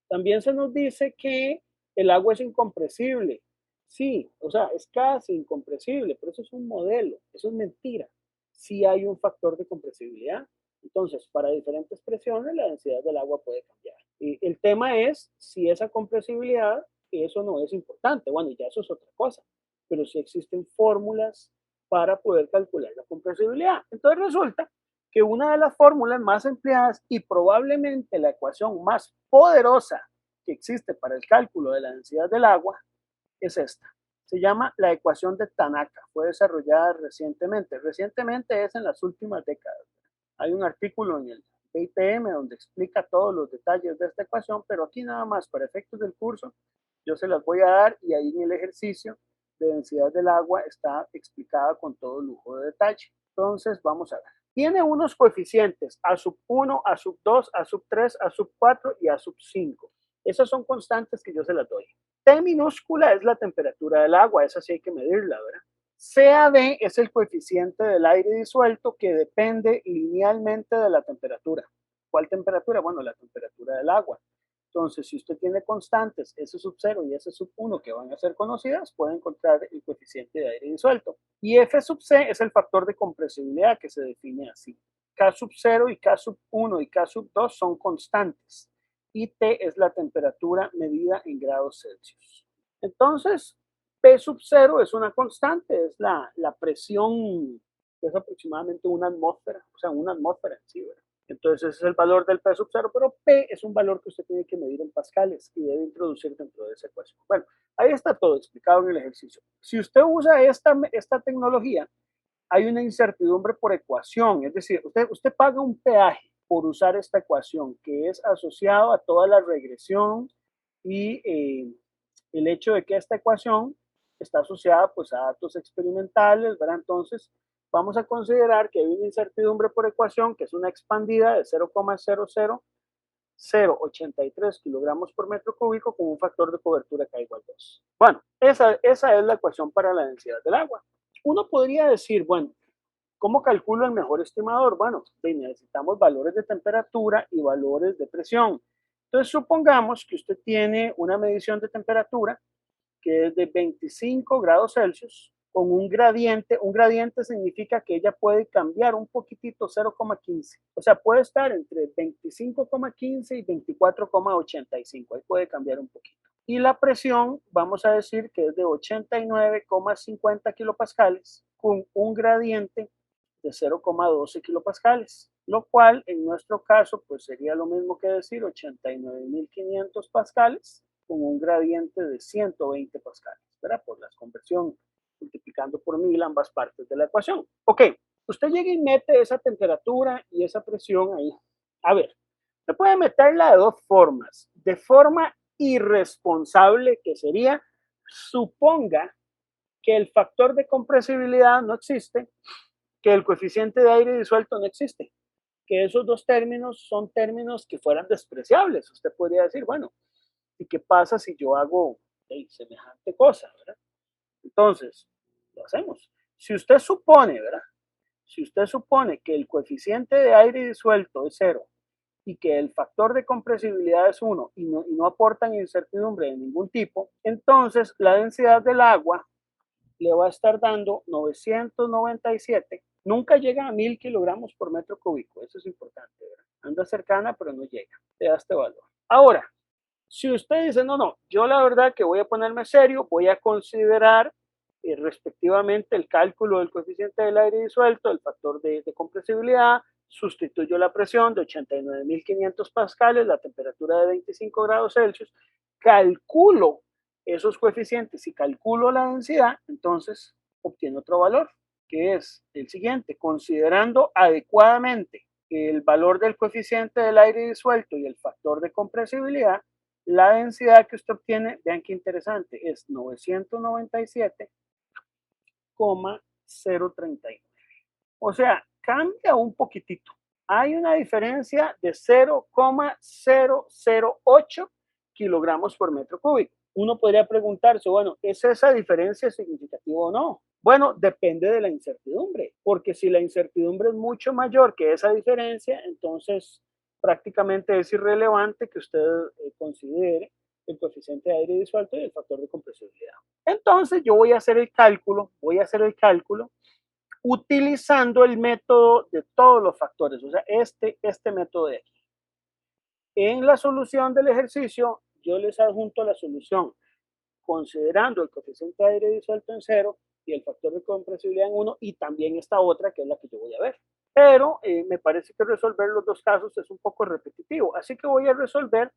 También se nos dice que el agua es incompresible. Sí, o sea, es casi incompresible, pero eso es un modelo, eso es mentira. Sí hay un factor de compresibilidad. Entonces, para diferentes presiones, la densidad del agua puede cambiar. Y el tema es si esa compresibilidad, eso no es importante. Bueno, ya eso es otra cosa. Pero sí existen fórmulas para poder calcular la compresibilidad. Entonces resulta que una de las fórmulas más empleadas y probablemente la ecuación más poderosa que existe para el cálculo de la densidad del agua es esta. Se llama la ecuación de Tanaka. Fue desarrollada recientemente. Recientemente es en las últimas décadas. Hay un artículo en el IPM donde explica todos los detalles de esta ecuación, pero aquí nada más para efectos del curso yo se las voy a dar y ahí en el ejercicio de densidad del agua está explicada con todo lujo de detalle. Entonces vamos a ver. Tiene unos coeficientes A sub 1, A sub 2, A sub 3, A sub 4 y A sub 5. Esas son constantes que yo se las doy. T minúscula es la temperatura del agua, esa sí hay que medirla, ¿verdad? CAD es el coeficiente del aire disuelto que depende linealmente de la temperatura. ¿Cuál temperatura? Bueno, la temperatura del agua. Entonces, si usted tiene constantes S sub 0 y S sub 1 que van a ser conocidas, puede encontrar el coeficiente de aire disuelto. Y F sub C es el factor de compresibilidad que se define así. K sub 0 y K sub 1 y K sub 2 son constantes. Y T es la temperatura medida en grados Celsius. Entonces, P sub 0 es una constante, es la presión que es aproximadamente una atmósfera, o sea, una atmósfera en sí, ¿verdad? Entonces ese es el valor del P sub 0, pero P es un valor que usted tiene que medir en pascales y debe introducir dentro de esa ecuación. Bueno, ahí está todo explicado en el ejercicio. Si usted usa esta tecnología, hay una incertidumbre por ecuación, es decir, usted paga un peaje por usar esta ecuación que es asociado a toda la regresión y el hecho de que esta ecuación está asociada pues a datos experimentales, ¿verdad? Entonces, vamos a considerar que hay una incertidumbre por ecuación que es una expandida de 0,00083 kilogramos por metro cúbico con un factor de cobertura K igual 2. Bueno, esa es la ecuación para la densidad del agua. Uno podría decir, bueno, ¿cómo calculo el mejor estimador? Bueno, necesitamos valores de temperatura y valores de presión. Entonces, supongamos que usted tiene una medición de temperatura que es de 25 grados Celsius con un gradiente. Un gradiente significa que ella puede cambiar un poquitito, 0,15. O sea, puede estar entre 25,15 y 24,85. Ahí puede cambiar un poquito. Y la presión, vamos a decir que es de 89,50 kilopascales con un gradiente de 0,12 kilopascales, lo cual en nuestro caso pues sería lo mismo que decir 89.500 pascales con un gradiente de 120 pascales, ¿verdad? Por la conversión multiplicando por 1000 ambas partes de la ecuación. Ok, usted llega y mete esa temperatura y esa presión ahí. A ver, usted puede meterla de dos formas. De forma irresponsable, que sería, suponga que el factor de compresibilidad no existe, que el coeficiente de aire disuelto no existe. que esos dos términos son términos que fueran despreciables. Usted podría decir, bueno, ¿y qué pasa si yo hago semejante cosa, ¿verdad? Entonces, lo hacemos. Si usted supone, ¿verdad? Si usted supone que el coeficiente de aire disuelto es 0 y que el factor de compresibilidad es 1 y no aportan incertidumbre de ningún tipo, entonces la densidad del agua le va a estar dando 997. Nunca llega a 1000 kilogramos por metro cúbico, eso es importante, ¿verdad? Anda cercana, pero no llega, le da este valor. Ahora, si usted dice, no, yo la verdad que voy a ponerme serio, voy a considerar respectivamente el cálculo del coeficiente del aire disuelto, el factor de compresibilidad, sustituyo la presión de 89.500 pascales, la temperatura de 25 grados Celsius, calculo esos coeficientes y calculo la densidad, entonces obtiene otro valor, que es el siguiente, considerando adecuadamente el valor del coeficiente del aire disuelto y el factor de compresibilidad, la densidad que usted obtiene, vean qué interesante, es 997,039. O sea, cambia un poquitito. Hay una diferencia de 0,008 kilogramos por metro cúbico. Uno podría preguntarse, bueno, ¿es esa diferencia significativa o no? Bueno, depende de la incertidumbre, porque si la incertidumbre es mucho mayor que esa diferencia, entonces prácticamente es irrelevante que usted considere el coeficiente de aire disuelto y el factor de compresibilidad. Entonces yo voy a hacer el cálculo utilizando el método de todos los factores, o sea, este método de aquí. En la solución del ejercicio, yo les adjunto la solución considerando el coeficiente de aire disuelto en 0 y el factor de compresibilidad en 1 y también esta otra que es la que yo voy a ver. Pero me parece que resolver los dos casos es un poco repetitivo, así que voy a resolver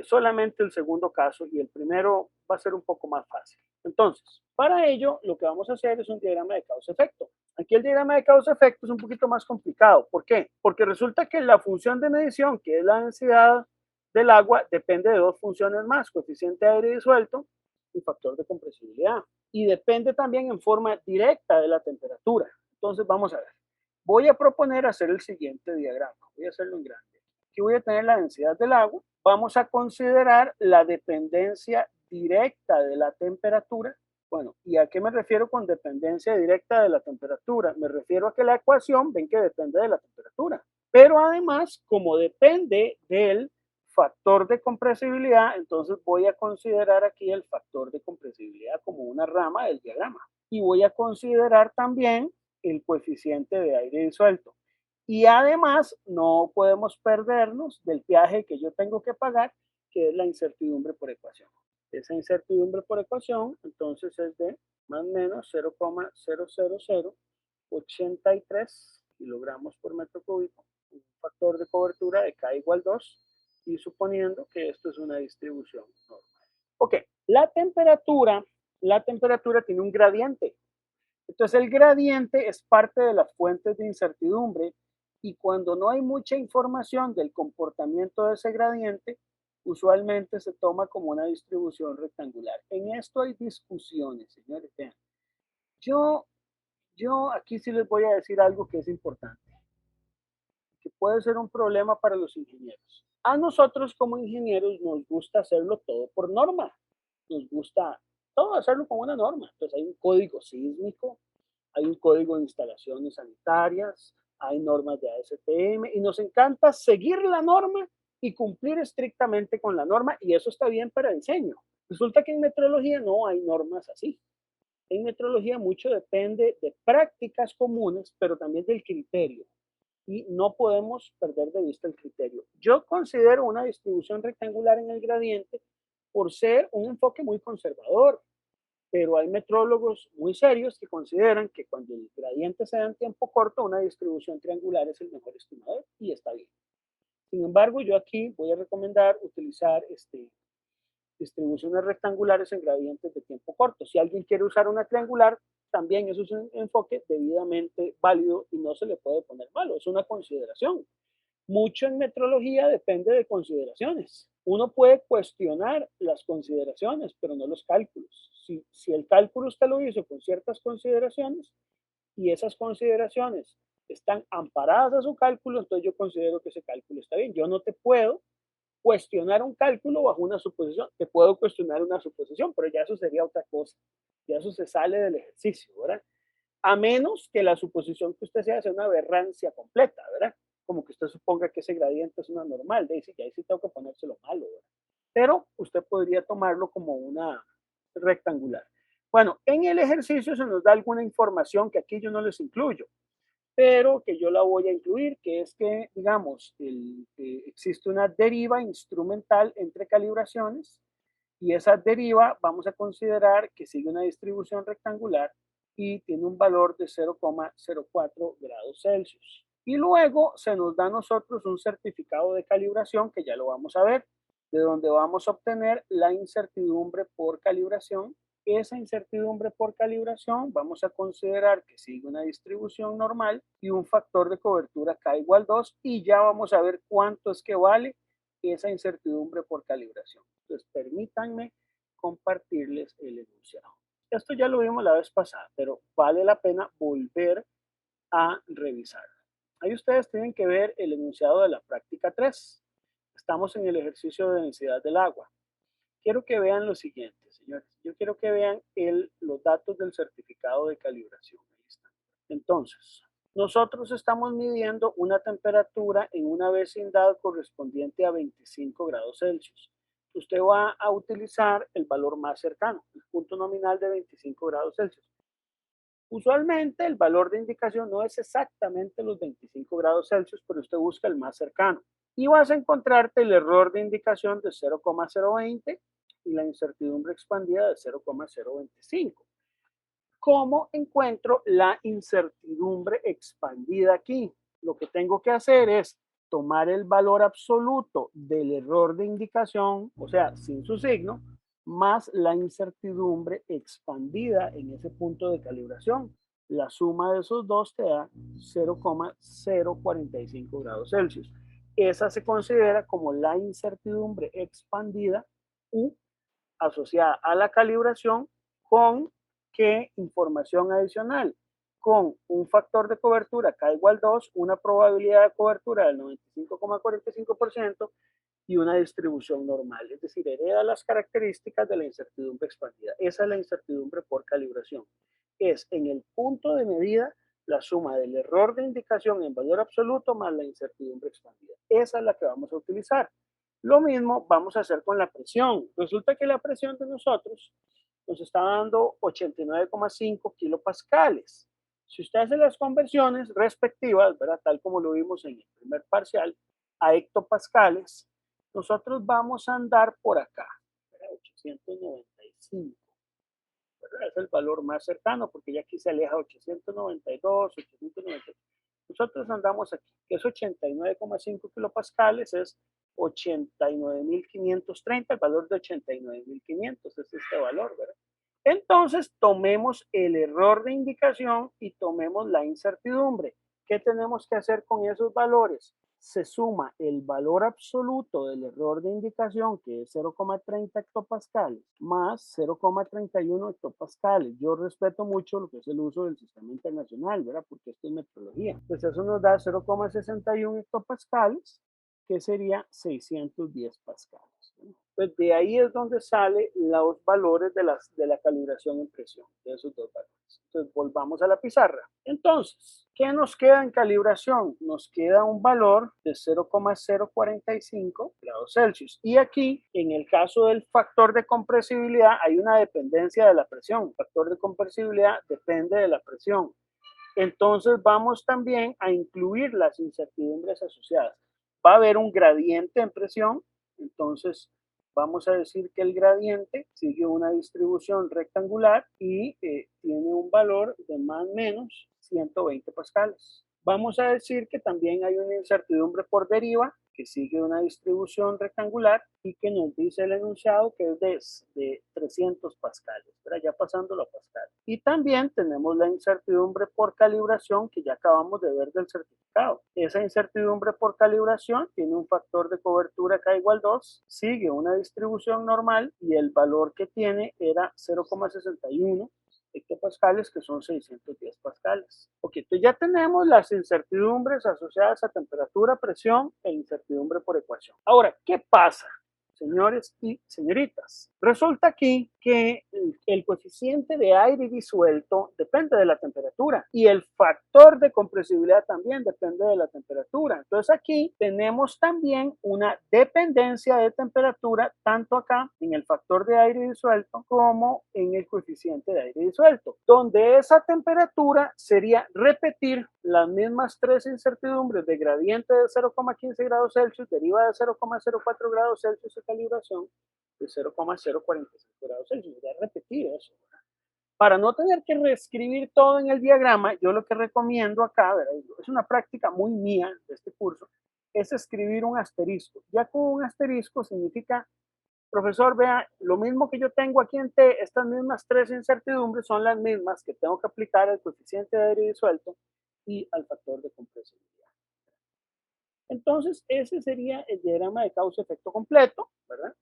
solamente el segundo caso y el primero va a ser un poco más fácil. Entonces, para ello, lo que vamos a hacer es un diagrama de causa-efecto. Aquí el diagrama de causa-efecto es un poquito más complicado. ¿Por qué? Porque resulta que la función de medición, que es la densidad del agua, depende de dos funciones más, coeficiente de aire disuelto y factor de compresibilidad. Y depende también en forma directa de la temperatura. Entonces, vamos a ver. Voy a proponer hacer el siguiente diagrama. Voy a hacerlo en grande. Aquí voy a tener la densidad del agua. Vamos a considerar la dependencia directa de la temperatura. Bueno, ¿y a qué me refiero con dependencia directa de la temperatura? Me refiero a que la ecuación, ven que depende de la temperatura. Pero además, como depende del factor de compresibilidad, entonces voy a considerar aquí el factor de compresibilidad como una rama del diagrama. Y voy a considerar también el coeficiente de aire disuelto. Y además, no podemos perdernos del peaje que yo tengo que pagar, que es la incertidumbre por ecuación. Esa incertidumbre por ecuación, entonces es de más o menos 0,00083 kilogramos por metro cúbico, un factor de cobertura de K igual 2, y suponiendo que esto es una distribución normal. Ok, la temperatura tiene un gradiente. Entonces el gradiente es parte de las fuentes de incertidumbre y cuando no hay mucha información del comportamiento de ese gradiente, usualmente se toma como una distribución rectangular. En esto hay discusiones, señores. Vean. Yo aquí sí les voy a decir algo que es importante, que puede ser un problema para los ingenieros. A nosotros como ingenieros nos gusta hacerlo todo por norma. Nos gusta todo hacerlo con una norma. Entonces hay un código sísmico, hay un código de instalaciones sanitarias, hay normas de ASTM y nos encanta seguir la norma y cumplir estrictamente con la norma y eso está bien para diseño. Resulta que en metrología no hay normas así. En metrología mucho depende de prácticas comunes, pero también del criterio y no podemos perder de vista el criterio. Yo considero una distribución rectangular en el gradiente por ser un enfoque muy conservador, pero hay metrólogos muy serios que consideran que cuando el gradiente se da en tiempo corto, una distribución triangular es el mejor estimador y está bien. Sin embargo, yo aquí voy a recomendar utilizar distribuciones rectangulares en gradientes de tiempo corto. Si alguien quiere usar una triangular, también eso es un enfoque debidamente válido y no se le puede poner malo, es una consideración. Mucho en metrología depende de consideraciones. Uno puede cuestionar las consideraciones, pero no los cálculos. Si el cálculo usted lo hizo con ciertas consideraciones y esas consideraciones están amparadas a su cálculo, entonces yo considero que ese cálculo está bien. Yo no te puedo cuestionar un cálculo bajo una suposición, te puedo cuestionar una suposición, pero ya eso sería otra cosa, ya eso se sale del ejercicio, ¿verdad? A menos que la suposición que usted se hace sea una aberrancia completa, ¿verdad? Como que usted suponga que ese gradiente es una normal, de ahí sí tengo que ponérselo malo, ¿verdad? Pero usted podría tomarlo como una rectangular. Bueno, en el ejercicio se nos da alguna información que aquí yo no les incluyo, pero que yo la voy a incluir, que es que, digamos, existe una deriva instrumental entre calibraciones y esa deriva vamos a considerar que sigue una distribución rectangular y tiene un valor de 0,04 grados Celsius. Y luego se nos da a nosotros un certificado de calibración que ya lo vamos a ver, de donde vamos a obtener la incertidumbre por calibración. Esa incertidumbre por calibración vamos a considerar que sigue una distribución normal y un factor de cobertura K igual 2 y ya vamos a ver cuánto es que vale esa incertidumbre por calibración. Entonces, permítanme compartirles el enunciado. Esto ya lo vimos la vez pasada, pero vale la pena volver a revisarlo. Ahí ustedes tienen que ver el enunciado de la práctica 3. Estamos en el ejercicio de densidad del agua. Quiero que vean lo siguiente, señores. Yo quiero que vean los datos del certificado de calibración. Ahí está. Entonces, nosotros estamos midiendo una temperatura en una vecindad correspondiente a 25 grados Celsius. Usted va a utilizar el valor más cercano, el punto nominal de 25 grados Celsius. Usualmente el valor de indicación no es exactamente los 25 grados Celsius, pero usted busca el más cercano. Y vas a encontrarte el error de indicación de 0,020 y la incertidumbre expandida de 0,025. ¿Cómo encuentro la incertidumbre expandida aquí? Lo que tengo que hacer es tomar el valor absoluto del error de indicación, o sea, sin su signo, más la incertidumbre expandida en ese punto de calibración. La suma de esos dos te da 0,045 grados Celsius. Esa se considera como la incertidumbre expandida U asociada a la calibración con ¿qué información adicional? Con un factor de cobertura K igual 2, una probabilidad de cobertura del 95,45% y una distribución normal, es decir, hereda las características de la incertidumbre expandida. Esa es la incertidumbre por calibración. Es en el punto de medida la suma del error de indicación en valor absoluto más la incertidumbre expandida. Esa es la que vamos a utilizar. Lo mismo vamos a hacer con la presión. Resulta que la presión de nosotros nos está dando 89,5 kilopascales. Si usted hace las conversiones respectivas, ¿verdad? Tal como lo vimos en el primer parcial, a hectopascales, nosotros vamos a andar por acá, ¿verdad? 895. ¿Verdad? Es el valor más cercano porque ya aquí se aleja 892, 898. Nosotros andamos aquí, que es 89,5 kilopascales, es 89.530, el valor de 89.500 es este valor, ¿verdad? Entonces, tomemos el error de indicación y tomemos la incertidumbre. ¿Qué tenemos que hacer con esos valores? Se suma el valor absoluto del error de indicación, que es 0,30 hectopascales, más 0,31 hectopascales. Yo respeto mucho lo que es el uso del sistema internacional, ¿verdad? Porque esto es metrología. Pues eso nos da 0,61 hectopascales, que sería 610 pascales. Pues de ahí es donde salen los valores de la calibración en presión, de esos dos valores. Entonces volvamos a la pizarra. Entonces, ¿qué nos queda en calibración? Nos queda un valor de 0,045 grados Celsius. Y aquí, en el caso del factor de compresibilidad, hay una dependencia de la presión. El factor de compresibilidad depende de la presión. Entonces vamos también a incluir las incertidumbres asociadas. Va a haber un gradiente en presión, entonces vamos a decir que el gradiente sigue una distribución rectangular y tiene un valor de más o menos 120 pascales. Vamos a decir que también hay una incertidumbre por deriva que sigue una distribución rectangular y que nos dice el enunciado que es de 300 pascales, pero ya pasándolo a pascal. Y también tenemos la incertidumbre por calibración que ya acabamos de ver del certificado. Esa incertidumbre por calibración tiene un factor de cobertura K igual 2, sigue una distribución normal y el valor que tiene era 0,61 hectopascales, que son 610 pascales. Ok, entonces ya tenemos las incertidumbres asociadas a temperatura, presión e incertidumbre por ecuación. Ahora, ¿qué pasa, señores y señoritas? Resulta aquí que el coeficiente de aire disuelto depende de la temperatura y el factor de compresibilidad también depende de la temperatura. Entonces aquí tenemos también una dependencia de temperatura tanto acá en el factor de aire disuelto como en el coeficiente de aire disuelto, donde esa temperatura sería repetir las mismas tres incertidumbres de gradiente de 0,15 grados Celsius, deriva de 0,04 grados Celsius de calibración de 0,045 grados Celsius. Voy a repetir eso. Para no tener que reescribir todo en el diagrama, yo lo que recomiendo acá, ¿verdad? Es una práctica muy mía de este curso, es escribir un asterisco. Ya con un asterisco significa, profesor, vea, lo mismo que yo tengo aquí en T, estas mismas tres incertidumbres son las mismas que tengo que aplicar al coeficiente de aire disuelto y al factor de compresibilidad. Entonces, ese sería el diagrama de causa-efecto completo, ¿verdad?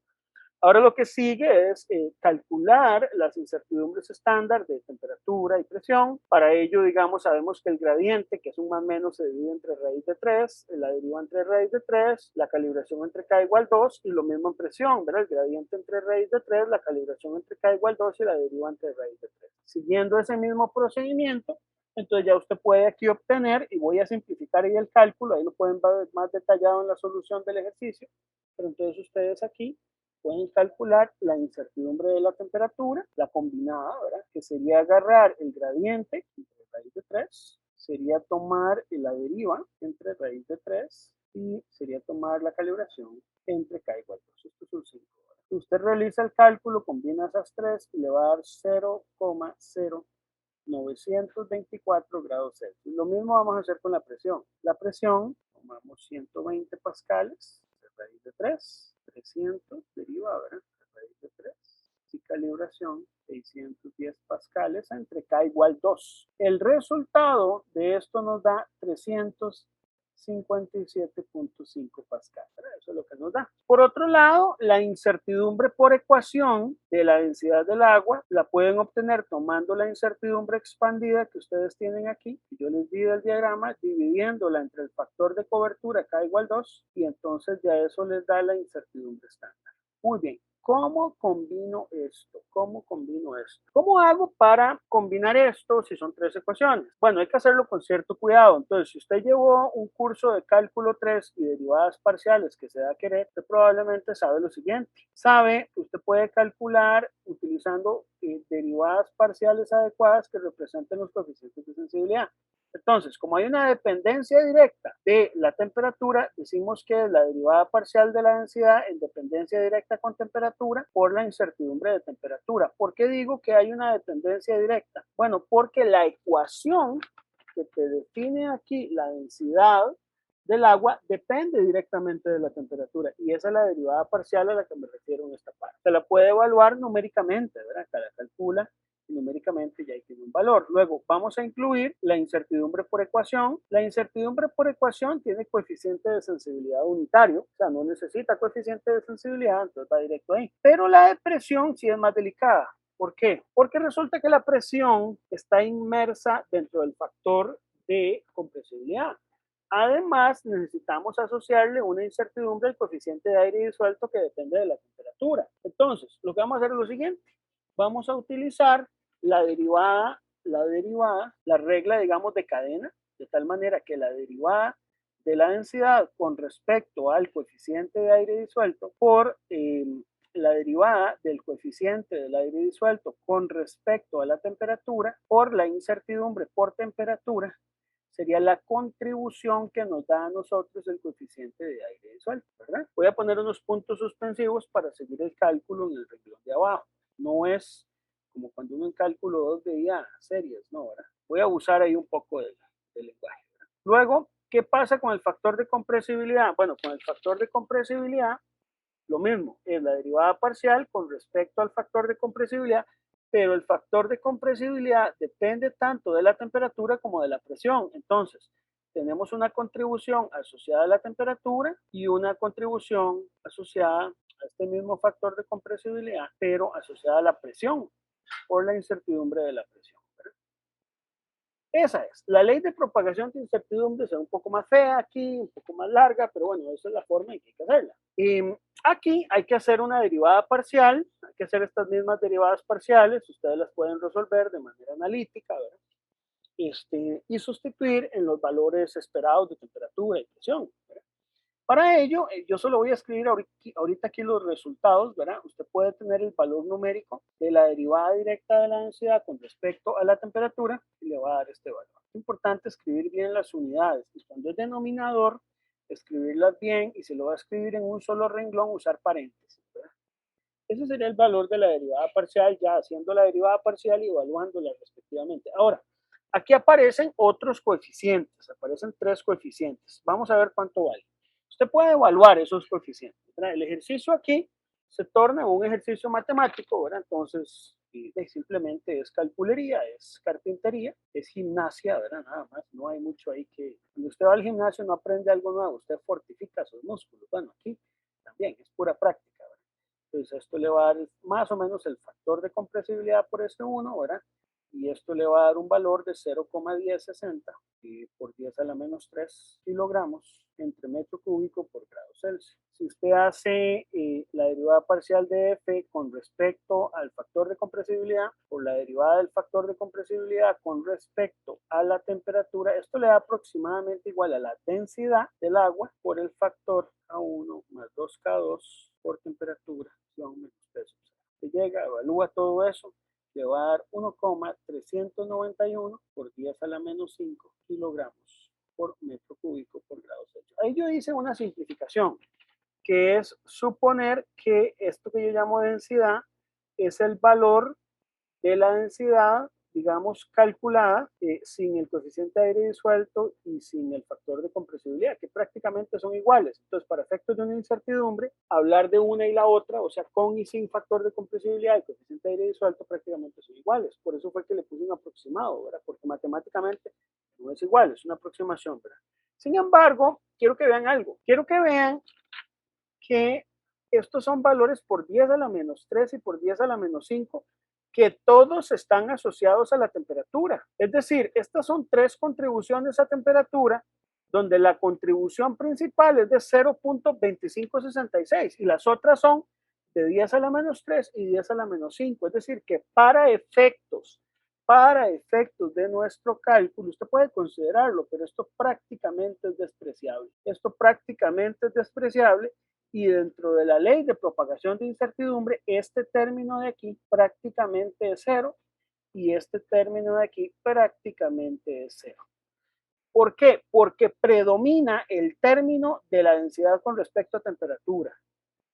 Ahora lo que sigue es calcular las incertidumbres estándar de temperatura y presión. Para ello, digamos, sabemos que el gradiente, que es un más menos, se divide entre raíz de 3, la deriva entre raíz de 3, la calibración entre K igual 2 y lo mismo en presión, ¿verdad? El gradiente entre raíz de 3, la calibración entre K igual 2 y la deriva entre raíz de 3. Siguiendo ese mismo procedimiento, entonces ya usted puede aquí obtener, y voy a simplificar ahí el cálculo, ahí lo pueden ver más detallado en la solución del ejercicio, pero entonces ustedes aquí pueden calcular la incertidumbre de la temperatura, la combinada, ¿verdad? Que sería agarrar el gradiente entre raíz de 3, sería tomar la deriva entre raíz de 3 y sería tomar la calibración entre K igual 2. Estos son 5. Usted realiza el cálculo, combina esas tres y le va a dar 0,0924 grados Celsius. Lo mismo vamos a hacer con la presión. La presión, tomamos 120 pascales, raíz de 3, 300, deriva, ¿verdad? Raíz de 3, y calibración 610 pascales entre K igual 2. El resultado de esto nos da 357.5 pascales. Eso es lo que nos da. Por otro lado, la incertidumbre por ecuación de la densidad del agua la pueden obtener tomando la incertidumbre expandida que ustedes tienen aquí. Yo les di el diagrama dividiéndola entre el factor de cobertura K igual 2 y entonces ya eso les da la incertidumbre estándar. Muy bien. ¿Cómo combino esto? ¿Cómo combino esto? ¿Cómo hago para combinar esto si son tres ecuaciones? Bueno, hay que hacerlo con cierto cuidado. Entonces, si usted llevó un curso de cálculo 3 y derivadas parciales que se da a querer, usted probablemente sabe lo siguiente. Sabe que usted puede calcular utilizando derivadas parciales adecuadas que representen los coeficientes de sensibilidad. Entonces, como hay una dependencia directa de la temperatura, decimos que es la derivada parcial de la densidad en dependencia directa con temperatura por la incertidumbre de temperatura. ¿Por qué digo que hay una dependencia directa? Bueno, porque la ecuación que te define aquí la densidad del agua depende directamente de la temperatura y esa es la derivada parcial a la que me refiero en esta parte. Se la puede evaluar numéricamente, ¿verdad? Se la calcula y numéricamente ya tiene un valor. Luego vamos a incluir la incertidumbre por ecuación. La incertidumbre por ecuación tiene coeficiente de sensibilidad unitario, o sea, no necesita coeficiente de sensibilidad, entonces va directo ahí. Pero la de presión sí es más delicada. ¿Por qué? Porque resulta que la presión está inmersa dentro del factor de compresibilidad. Además, necesitamos asociarle una incertidumbre al coeficiente de aire disuelto que depende de la temperatura. Entonces, lo que vamos a hacer es lo siguiente. Vamos a utilizar la regla, digamos, de cadena, de tal manera que la derivada de la densidad con respecto al coeficiente de aire disuelto por la derivada del coeficiente del aire disuelto con respecto a la temperatura por la incertidumbre por temperatura sería la contribución que nos da a nosotros el coeficiente de aire disuelto, ¿verdad? Voy a poner unos puntos suspensivos para seguir el cálculo en el renglón de abajo. No es como cuando uno en cálculo 2 veía series, no, ¿verdad? Voy a usar ahí un poco del lenguaje, ¿verdad? Luego, ¿qué pasa con el factor de compresibilidad? Bueno, con el factor de compresibilidad, lo mismo, es la derivada parcial con respecto al factor de compresibilidad, pero el factor de compresibilidad depende tanto de la temperatura como de la presión. Entonces, tenemos una contribución asociada a la temperatura y una contribución asociada a este mismo factor de compresibilidad, pero asociada a la presión. por la incertidumbre de la presión. Esa es. La ley de propagación de incertidumbre es un poco más fea aquí, un poco más larga, pero bueno, esa es la forma en que hay que hacerla. Y aquí hay que hacer una derivada parcial, hay que hacer estas mismas derivadas parciales, ustedes las pueden resolver de manera analítica, ¿verdad? Y sustituir en los valores esperados de temperatura y presión, ¿verdad? Para ello, yo solo voy a escribir ahorita aquí los resultados, ¿verdad? Usted puede tener el valor numérico de la derivada directa de la densidad con respecto a la temperatura y le va a dar este valor. Es importante escribir bien las unidades y cuando es denominador, escribirlas bien y se lo va a escribir en un solo renglón, usar paréntesis, ¿verdad? Ese sería el valor de la derivada parcial, ya haciendo la derivada parcial y evaluándola respectivamente. Ahora, aquí aparecen otros coeficientes, aparecen 3 coeficientes. Vamos a ver cuánto vale. Usted puede evaluar esos coeficientes, ¿verdad? El ejercicio aquí se torna un ejercicio matemático, ¿verdad? Entonces, simplemente es calculería, es carpintería, es gimnasia, ¿verdad? Nada más, no hay mucho ahí que... Cuando usted va al gimnasio no aprende algo nuevo, usted fortifica sus músculos. Bueno, aquí también es pura práctica, ¿verdad? Entonces, esto le va a dar más o menos el factor de compresibilidad por S1, ¿verdad? Y esto le va a dar un valor de 0,1060 por 10 a la menos 3 kilogramos entre metro cúbico por grado Celsius. Si usted hace la derivada parcial de F con respecto al factor de compresibilidad por la derivada del factor de compresibilidad con respecto a la temperatura, esto le da aproximadamente igual a la densidad del agua por el factor K1 más 2K2 por temperatura menos peso. Se llega, evalúa todo eso, le va a dar 1,391 por 10 a la menos 5 kilogramos por metro cúbico por grado Celsius. Ahí yo hice una simplificación, que es suponer que esto que yo llamo densidad es el valor de la densidad, digamos, calculada sin el coeficiente de aire disuelto y sin el factor de compresibilidad, que prácticamente son iguales. Entonces, para efectos de una incertidumbre, hablar de una y la otra, o sea, con y sin factor de compresibilidad y coeficiente de aire disuelto, prácticamente son iguales. Por eso fue que le puse un aproximado, ¿verdad? Porque matemáticamente no es igual, es una aproximación, ¿verdad? Sin embargo, quiero que vean algo. Quiero que vean que estos son valores por 10 a la menos 3 y por 10 a la menos 5, que todos están asociados a la temperatura. Es decir, estas son 3 contribuciones a temperatura, donde la contribución principal es de 0.2566 y las otras son de 10 a la menos 3 y 10 a la menos 5. Es decir, que para efectos de nuestro cálculo, usted puede considerarlo, pero esto prácticamente es despreciable. Esto prácticamente es despreciable. Y dentro de la ley de propagación de incertidumbre, este término de aquí prácticamente es cero y este término de aquí prácticamente es cero. ¿Por qué? Porque predomina el término de la densidad con respecto a temperatura,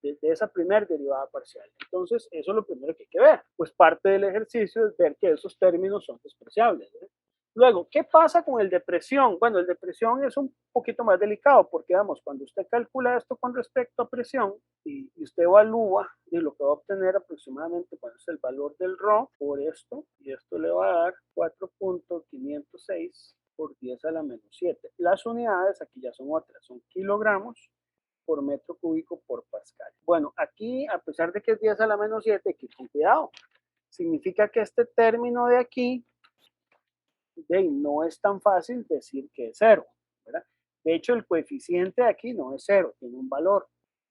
de esa primera derivada parcial. Entonces, eso es lo primero que hay que ver. Pues parte del ejercicio es ver que esos términos son despreciables, ¿eh? Luego, ¿qué pasa con el de presión? Bueno, el de presión es un poquito más delicado porque, vamos, cuando usted calcula esto con respecto a presión y usted evalúa y lo que va a obtener aproximadamente, bueno, es el valor del ρ por esto y esto le va a dar 4.506 por 10 a la menos 7. Las unidades aquí ya son otras, son kilogramos por metro cúbico por pascal. Bueno, aquí, a pesar de que es 10 a la menos 7, hay que ir con cuidado. Significa que este término de aquí no es tan fácil decir que es cero, ¿verdad? De hecho, el coeficiente de aquí no es cero, tiene un valor,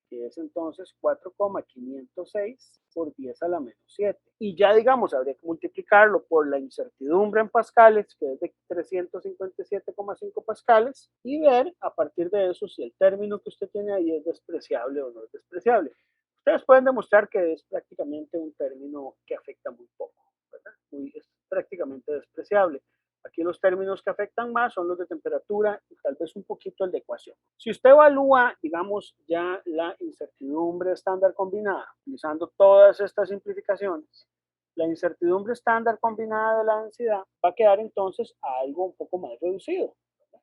que es entonces 4,506 por 10 a la menos 7. Y ya, digamos, habría que multiplicarlo por la incertidumbre en pascales, que es de 357,5 pascales, y ver a partir de eso si el término que usted tiene ahí es despreciable o no es despreciable. Ustedes pueden demostrar que es prácticamente un término que afecta muy poco, ¿verdad? Es prácticamente despreciable. Aquí los términos que afectan más son los de temperatura y tal vez un poquito el de ecuación. Si usted evalúa, digamos, ya la incertidumbre estándar combinada, utilizando todas estas simplificaciones, la incertidumbre estándar combinada de la densidad va a quedar entonces a algo un poco más reducido, ¿verdad?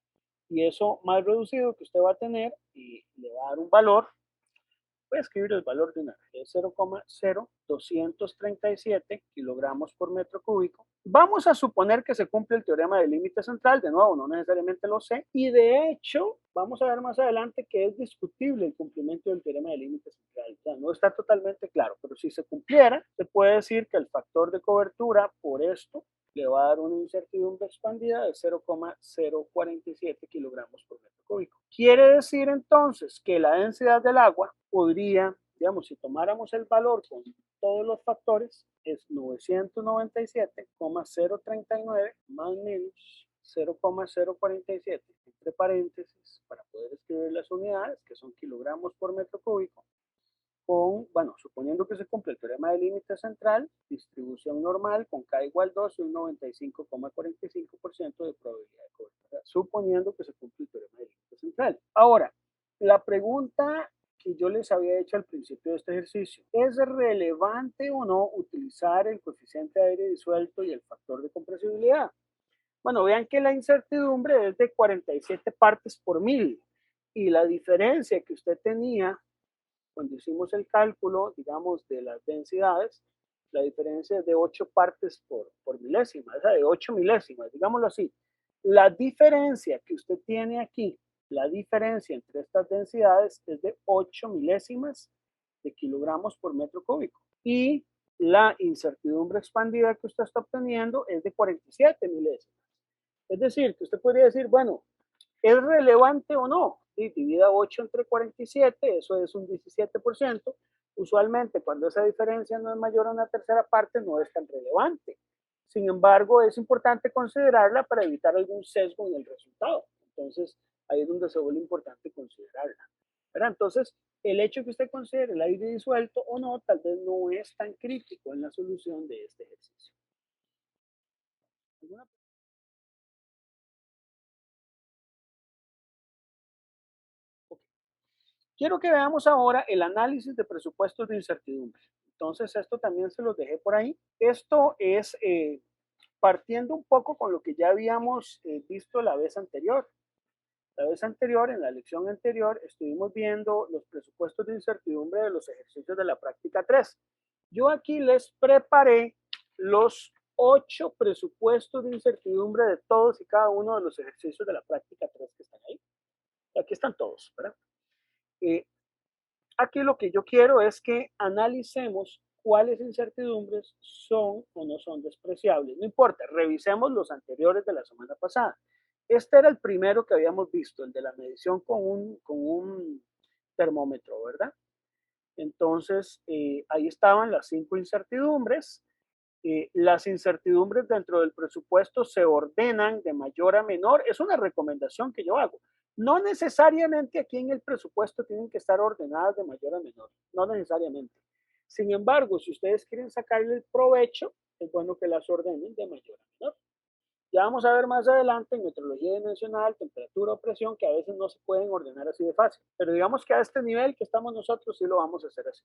Y eso más reducido que usted va a tener y le va a dar un valor, voy a escribir el valor de una vez, es 0,0 237 kilogramos por metro cúbico. Vamos a suponer que se cumple el teorema del límite central, de nuevo, no necesariamente lo sé, y de hecho, vamos a ver más adelante que es discutible el cumplimiento del teorema del límite central. O sea, no está totalmente claro, pero si se cumpliera, se puede decir que el factor de cobertura por esto le va a dar una incertidumbre expandida de 0,047 kilogramos por metro cúbico. Quiere decir entonces que la densidad del agua podría, digamos, si tomáramos el valor con todos los factores, es 997,039 más menos 0,047, entre paréntesis, para poder escribir las unidades, que son kilogramos por metro cúbico, con, bueno, suponiendo que se cumple el teorema del límite central, distribución normal con K igual 2 y un 95,45% de probabilidad de cobertura, suponiendo que se cumple el teorema del límite central. Ahora, la pregunta que yo les había hecho al principio de este ejercicio, ¿es relevante o no utilizar el coeficiente de aire disuelto y el factor de compresibilidad? Bueno, vean que la incertidumbre es de 47 partes por mil y la diferencia que usted tenía cuando hicimos el cálculo, digamos, de las densidades, la diferencia es de 8 partes por milésima, o sea, de 8 milésimas, digámoslo así. La diferencia que usted tiene aquí, la diferencia entre estas densidades es de 8 milésimas de kilogramos por metro cúbico. Y la incertidumbre expandida que usted está obteniendo es de 47 milésimas. Es decir, que usted podría decir, bueno, ¿es relevante o no? Sí, divida 8 entre 47, eso es un 17%. Usualmente cuando esa diferencia no es mayor a una tercera parte no es tan relevante. Sin embargo, es importante considerarla para evitar algún sesgo en el resultado. Entonces, ahí es donde se vuelve importante considerarla. ¿Verdad? Entonces, el hecho que usted considere el aire disuelto o no, tal vez no es tan crítico en la solución de este ejercicio. ¿Alguna Quiero que veamos ahora el análisis de presupuestos de incertidumbre. Entonces, esto también se los dejé por ahí. Esto es partiendo un poco con lo que ya habíamos visto la vez anterior. La vez anterior, en la lección anterior, estuvimos viendo los presupuestos de incertidumbre de los ejercicios de la práctica 3. Yo aquí les preparé los 8 presupuestos de incertidumbre de todos y cada uno de los ejercicios de la práctica 3 que están ahí. Aquí están todos, ¿verdad? Aquí lo que yo quiero es que analicemos cuáles incertidumbres son o no son despreciables. No importa, revisemos los anteriores de la semana pasada. Este era el primero que habíamos visto, el de la medición con un termómetro, ¿verdad? Entonces, ahí estaban las 5 incertidumbres. Las incertidumbres dentro del presupuesto se ordenan de mayor a menor. Es una recomendación que yo hago. No necesariamente aquí en el presupuesto tienen que estar ordenadas de mayor a menor, no necesariamente. Sin embargo, si ustedes quieren sacarle el provecho, es bueno que las ordenen de mayor a menor. Ya vamos a ver más adelante en metrología dimensional, temperatura o presión, que a veces no se pueden ordenar así de fácil. Pero digamos que a este nivel que estamos nosotros sí lo vamos a hacer así.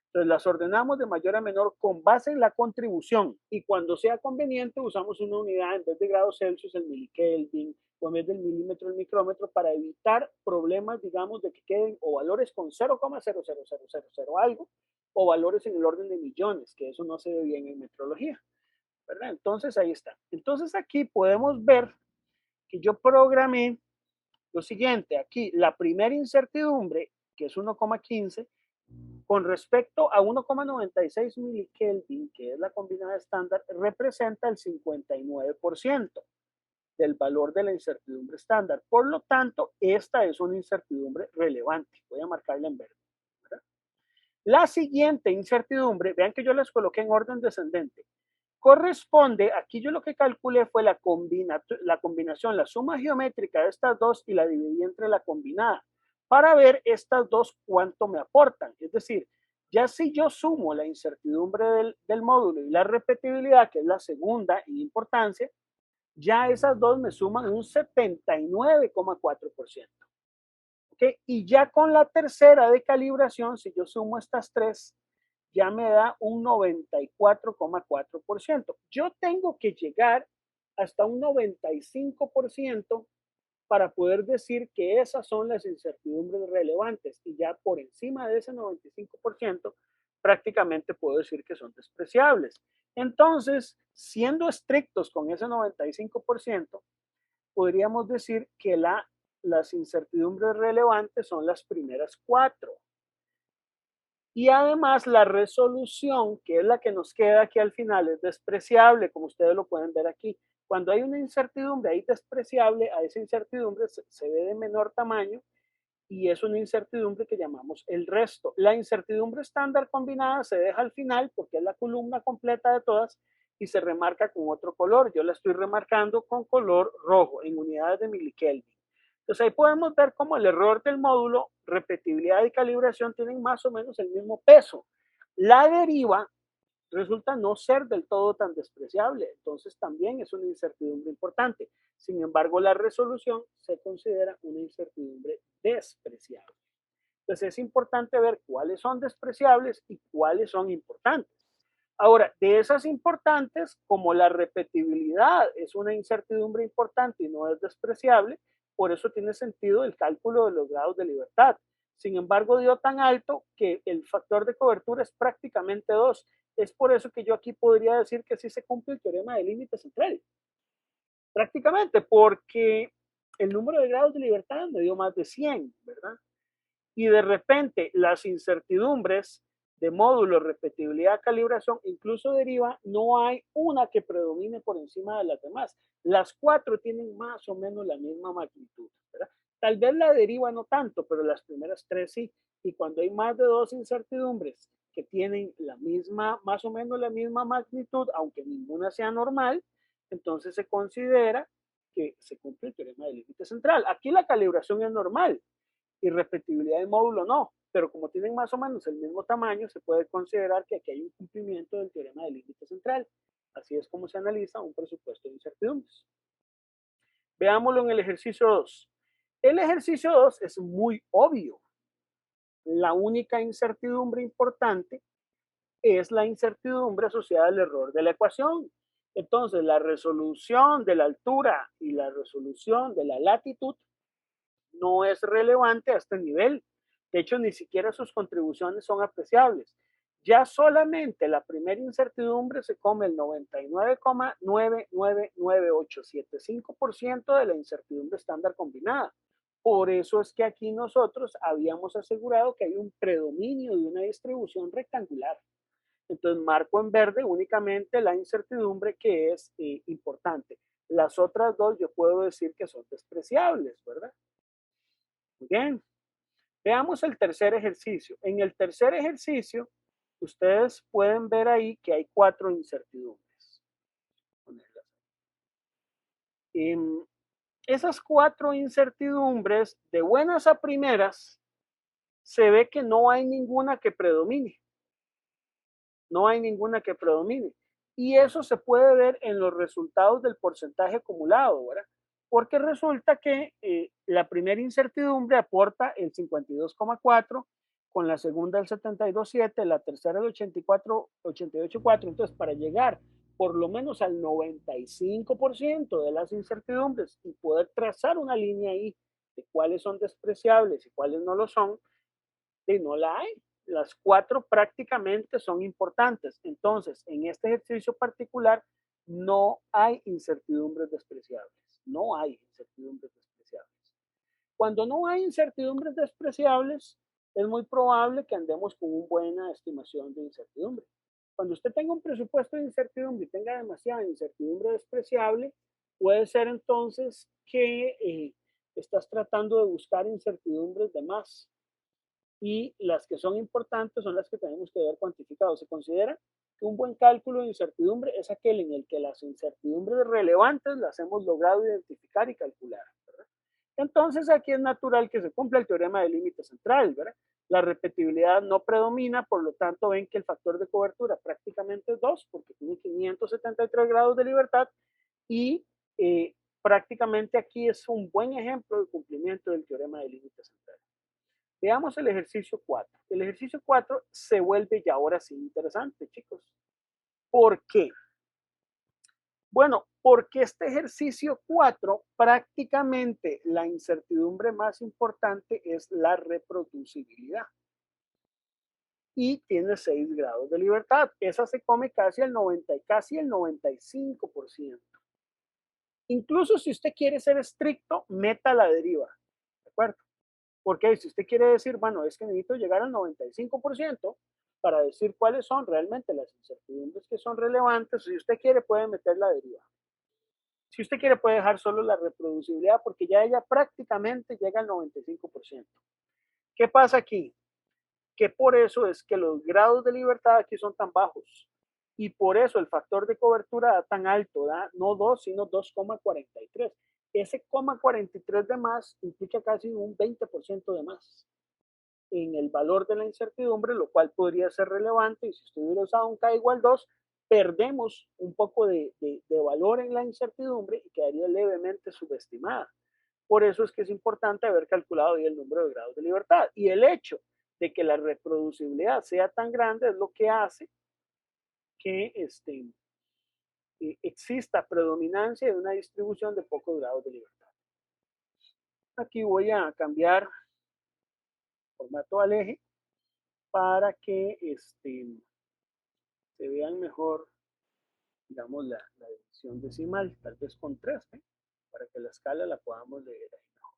Entonces las ordenamos de mayor a menor con base en la contribución y cuando sea conveniente usamos una unidad en vez de grados Celsius, el milikelvin, o en vez del milímetro, el micrómetro, para evitar problemas, digamos, de que queden o valores con 0,00000 algo, o valores en el orden de millones, que eso no se ve bien en metrología. ¿Verdad? Entonces ahí está. Entonces aquí podemos ver que yo programé lo siguiente. Aquí la primera incertidumbre, que es 1,15, con respecto a 1,96 milikelvin, que es la combinada estándar, representa el 59% del valor de la incertidumbre estándar. Por lo tanto, esta es una incertidumbre relevante. Voy a marcarla en verde. ¿Verdad? La siguiente incertidumbre, vean que yo las coloqué en orden descendente, corresponde, aquí yo lo que calculé fue la combinación, la suma geométrica de estas dos y la dividí entre la combinada para ver estas dos cuánto me aportan. Es decir, ya si yo sumo la incertidumbre del módulo y la repetibilidad, que es la segunda en importancia, ya esas dos me suman un 79,4%. ¿Okay? Y ya con la tercera de calibración, si yo sumo estas tres, ya me da un 94,4%. Yo tengo que llegar hasta un 95% para poder decir que esas son las incertidumbres relevantes. Y ya por encima de ese 95%, prácticamente puedo decir que son despreciables. Entonces, siendo estrictos con ese 95%, podríamos decir que las incertidumbres relevantes son las primeras 4. Y además la resolución, que es la que nos queda aquí al final, es despreciable, como ustedes lo pueden ver aquí. Cuando hay una incertidumbre ahí despreciable, a esa incertidumbre se ve de menor tamaño y es una incertidumbre que llamamos el resto. La incertidumbre estándar combinada se deja al final porque es la columna completa de todas y se remarca con otro color. Yo la estoy remarcando con color rojo en unidades de milikelvin. Entonces ahí podemos ver cómo el error del módulo, repetibilidad y calibración tienen más o menos el mismo peso. La deriva resulta no ser del todo tan despreciable, entonces también es una incertidumbre importante. Sin embargo, la resolución se considera una incertidumbre despreciable. Entonces es importante ver cuáles son despreciables y cuáles son importantes. Ahora, de esas importantes, como la repetibilidad es una incertidumbre importante y no es despreciable, por eso tiene sentido el cálculo de los grados de libertad. Sin embargo, dio tan alto que el factor de cobertura es prácticamente 2. Es por eso que yo aquí podría decir que sí se cumple el teorema del límite central. Prácticamente, porque el número de grados de libertad me dio más de 100, ¿verdad? Y de repente las incertidumbres de módulo, repetibilidad, calibración, incluso deriva, no hay una que predomine por encima de las demás. Las 4 tienen más o menos la misma magnitud, ¿verdad? Tal vez la deriva no tanto, pero las primeras 3 sí. Y cuando hay más de 2 incertidumbres que tienen la misma, más o menos la misma magnitud, aunque ninguna sea normal, entonces se considera que se cumple el teorema del límite central. Aquí la calibración es normal y repetibilidad de módulo no, pero como tienen más o menos el mismo tamaño, se puede considerar que aquí hay un cumplimiento del teorema del límite central. Así es como se analiza un presupuesto de incertidumbres. Veámoslo en el ejercicio 2. El ejercicio 2 es muy obvio. La única incertidumbre importante es la incertidumbre asociada al error de la ecuación. Entonces, la resolución de la altura y la resolución de la latitud no es relevante a este nivel. De hecho, ni siquiera sus contribuciones son apreciables. Ya solamente la primera incertidumbre se come el 99,999875% de la incertidumbre estándar combinada. Por eso es que aquí nosotros habíamos asegurado que hay un predominio de una distribución rectangular. Entonces marco en verde únicamente la incertidumbre que es importante. Las otras dos yo puedo decir que son despreciables, ¿verdad? Muy bien. Veamos el tercer ejercicio. En el tercer ejercicio, ustedes pueden ver ahí que hay 4 incertidumbres. Esas 4 incertidumbres, de buenas a primeras, se ve que no hay ninguna que predomine. No hay ninguna que predomine. Y eso se puede ver en los resultados del porcentaje acumulado, ¿verdad? Porque resulta que la primera incertidumbre aporta el 52,4, con la segunda el 72,7, la tercera el 84, 88,4. Entonces, para llegar por lo menos al 95% de las incertidumbres y poder trazar una línea ahí de cuáles son despreciables y cuáles no lo son, y no la hay. Las 4 prácticamente son importantes. Entonces, en este ejercicio particular, no hay incertidumbres despreciables. No hay incertidumbres despreciables. Cuando no hay incertidumbres despreciables, es muy probable que andemos con una buena estimación de incertidumbre. Cuando usted tenga un presupuesto de incertidumbre y tenga demasiada incertidumbre despreciable, puede ser entonces que estás tratando de buscar incertidumbres de más. Y las que son importantes son las que tenemos que ver cuantificados. Se considera que un buen cálculo de incertidumbre es aquel en el que las incertidumbres relevantes las hemos logrado identificar y calcular, ¿verdad? Entonces aquí es natural que se cumpla el teorema del límite central, ¿verdad? La repetibilidad no predomina, por lo tanto ven que el factor de cobertura prácticamente es 2, porque tiene 573 grados de libertad y prácticamente aquí es un buen ejemplo de cumplimiento del teorema del límite central. Veamos el ejercicio 4. El ejercicio 4 se vuelve ya ahora sí interesante, chicos. ¿Por qué? Bueno, porque este ejercicio 4 prácticamente la incertidumbre más importante es la reproducibilidad. y tiene 6 grados de libertad. Esa se come casi el 95%. Incluso si usted quiere ser estricto, meta la deriva, ¿de acuerdo? Porque si usted quiere decir, bueno, es que necesito llegar al 95% para decir cuáles son realmente las incertidumbres que son relevantes, si usted quiere puede meter la deriva. Si usted quiere puede dejar solo la reproducibilidad porque ya ella prácticamente llega al 95%. ¿Qué pasa aquí? Que por eso es que los grados de libertad aquí son tan bajos y por eso el factor de cobertura da tan alto, da no 2 sino 2,43. Ese 0,43 de más implica casi un 20% de más en el valor de la incertidumbre, lo cual podría ser relevante, y si usted hubiera usado un K igual 2, perdemos un poco de valor en la incertidumbre y quedaría levemente subestimada. Por eso es que es importante haber calculado bien el número de grados de libertad. Y el hecho de que la reproducibilidad sea tan grande es lo que hace que exista predominancia de una distribución de pocos grados de libertad. Aquí voy a cambiar formato al eje para que se vean mejor, digamos, la división decimal, tal vez con 3, para que la escala la podamos leer ahí mejor.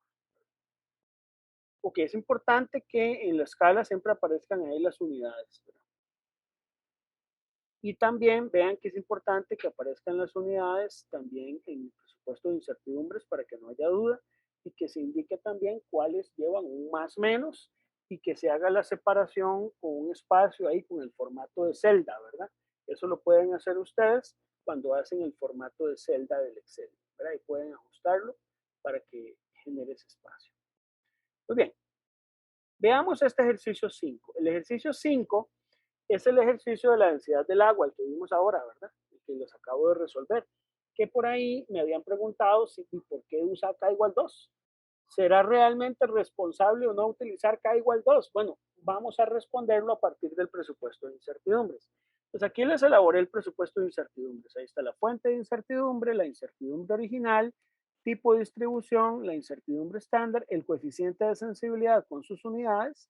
Ok, es importante que en la escala siempre aparezcan ahí las unidades, ¿verdad? Y también vean que es importante que aparezcan las unidades también en el presupuesto de incertidumbres para que no haya duda y que se indique también cuáles llevan un más menos y que se haga la separación con un espacio ahí con el formato de celda, ¿verdad? Eso lo pueden hacer ustedes cuando hacen el formato de celda del Excel, ¿verdad? Y pueden ajustarlo para que genere ese espacio. Muy bien, veamos este ejercicio 5. El ejercicio 5 es el ejercicio de la densidad del agua, el que vimos ahora, ¿verdad? El que les acabo de resolver. Que por ahí me habían preguntado si y por qué usa K igual 2. ¿Será realmente responsable o no utilizar K igual 2? Bueno, vamos a responderlo a partir del presupuesto de incertidumbres. Pues aquí les elaboré el presupuesto de incertidumbres. Ahí está la fuente de incertidumbre, la incertidumbre original, tipo de distribución, la incertidumbre estándar, el coeficiente de sensibilidad con sus unidades,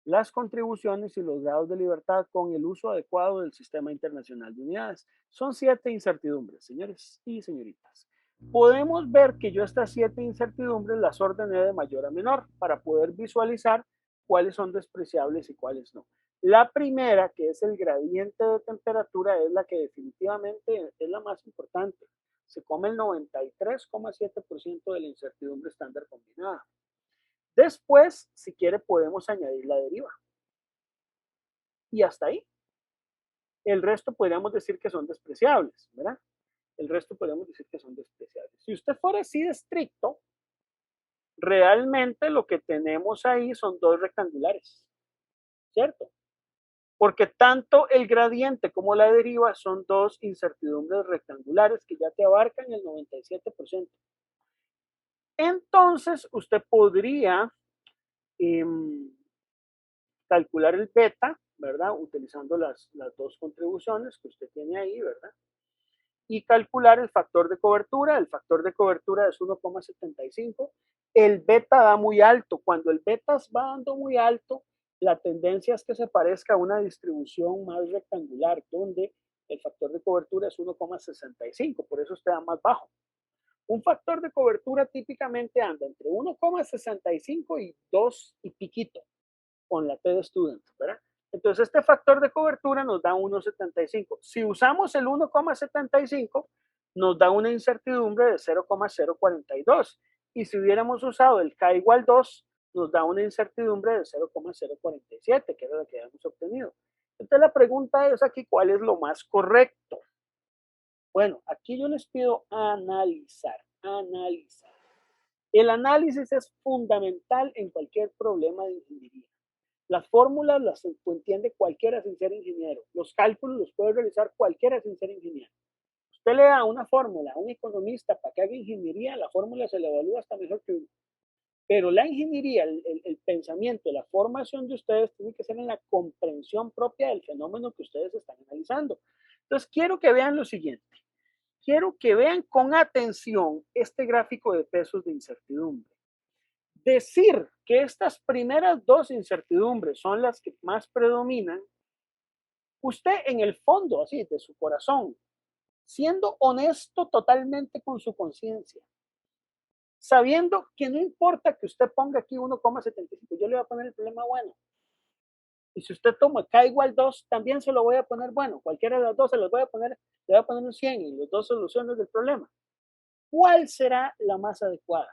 las contribuciones y los grados de libertad con el uso adecuado del Sistema Internacional de Unidades. Son 7 incertidumbres, señores y señoritas. Podemos ver que yo estas 7 incertidumbres las ordené de mayor a menor para poder visualizar cuáles son despreciables y cuáles no. La primera, que es el gradiente de temperatura, es la que definitivamente es la más importante. Se come el 93,7% de la incertidumbre estándar combinada. Después, si quiere, podemos añadir la deriva. Y hasta ahí. El resto podríamos decir que son despreciables, ¿verdad? El resto podríamos decir que son despreciables. Si usted fuera así de estricto, realmente lo que tenemos ahí son 2 rectangulares, ¿cierto? Porque tanto el gradiente como la deriva son 2 incertidumbres rectangulares que ya te abarcan el 97%. Entonces, usted podría calcular el beta, ¿verdad? Utilizando las 2 contribuciones que usted tiene ahí, ¿verdad? Y calcular el factor de cobertura. El factor de cobertura es 1,75. El beta da muy alto. Cuando el beta va dando muy alto, la tendencia es que se parezca a una distribución más rectangular, donde el factor de cobertura es 1,65. Por eso usted da más bajo. Un factor de cobertura típicamente anda entre 1,65 y 2 y piquito con la T de student, ¿verdad? Entonces este factor de cobertura nos da 1,75. Si usamos el 1,75, nos da una incertidumbre de 0,042. Y si hubiéramos usado el K igual 2, nos da una incertidumbre de 0,047, que era la que habíamos obtenido. Entonces la pregunta es aquí, ¿cuál es lo más correcto? Bueno, aquí yo les pido analizar. El análisis es fundamental en cualquier problema de ingeniería. Las fórmulas las entiende cualquiera sin ser ingeniero. Los cálculos los puede realizar cualquiera sin ser ingeniero. Usted le da una fórmula a un economista para que haga ingeniería, la fórmula se le evalúa hasta mejor que uno. Pero la ingeniería, el pensamiento, la formación de ustedes tiene que ser en la comprensión propia del fenómeno que ustedes están analizando. Entonces, quiero que vean lo siguiente. Quiero que vean con atención este gráfico de pesos de incertidumbre. decir que estas primeras dos incertidumbres son las que más predominan, usted en el fondo, así, de su corazón, siendo honesto totalmente con su conciencia, sabiendo que no importa que usted ponga aquí 1,75, yo le voy a poner el problema bueno. Y si usted toma K igual 2, también se lo voy a poner bueno. Cualquiera de las dos se los voy a poner, le voy a poner un 100 y las dos soluciones del problema. ¿Cuál será la más adecuada?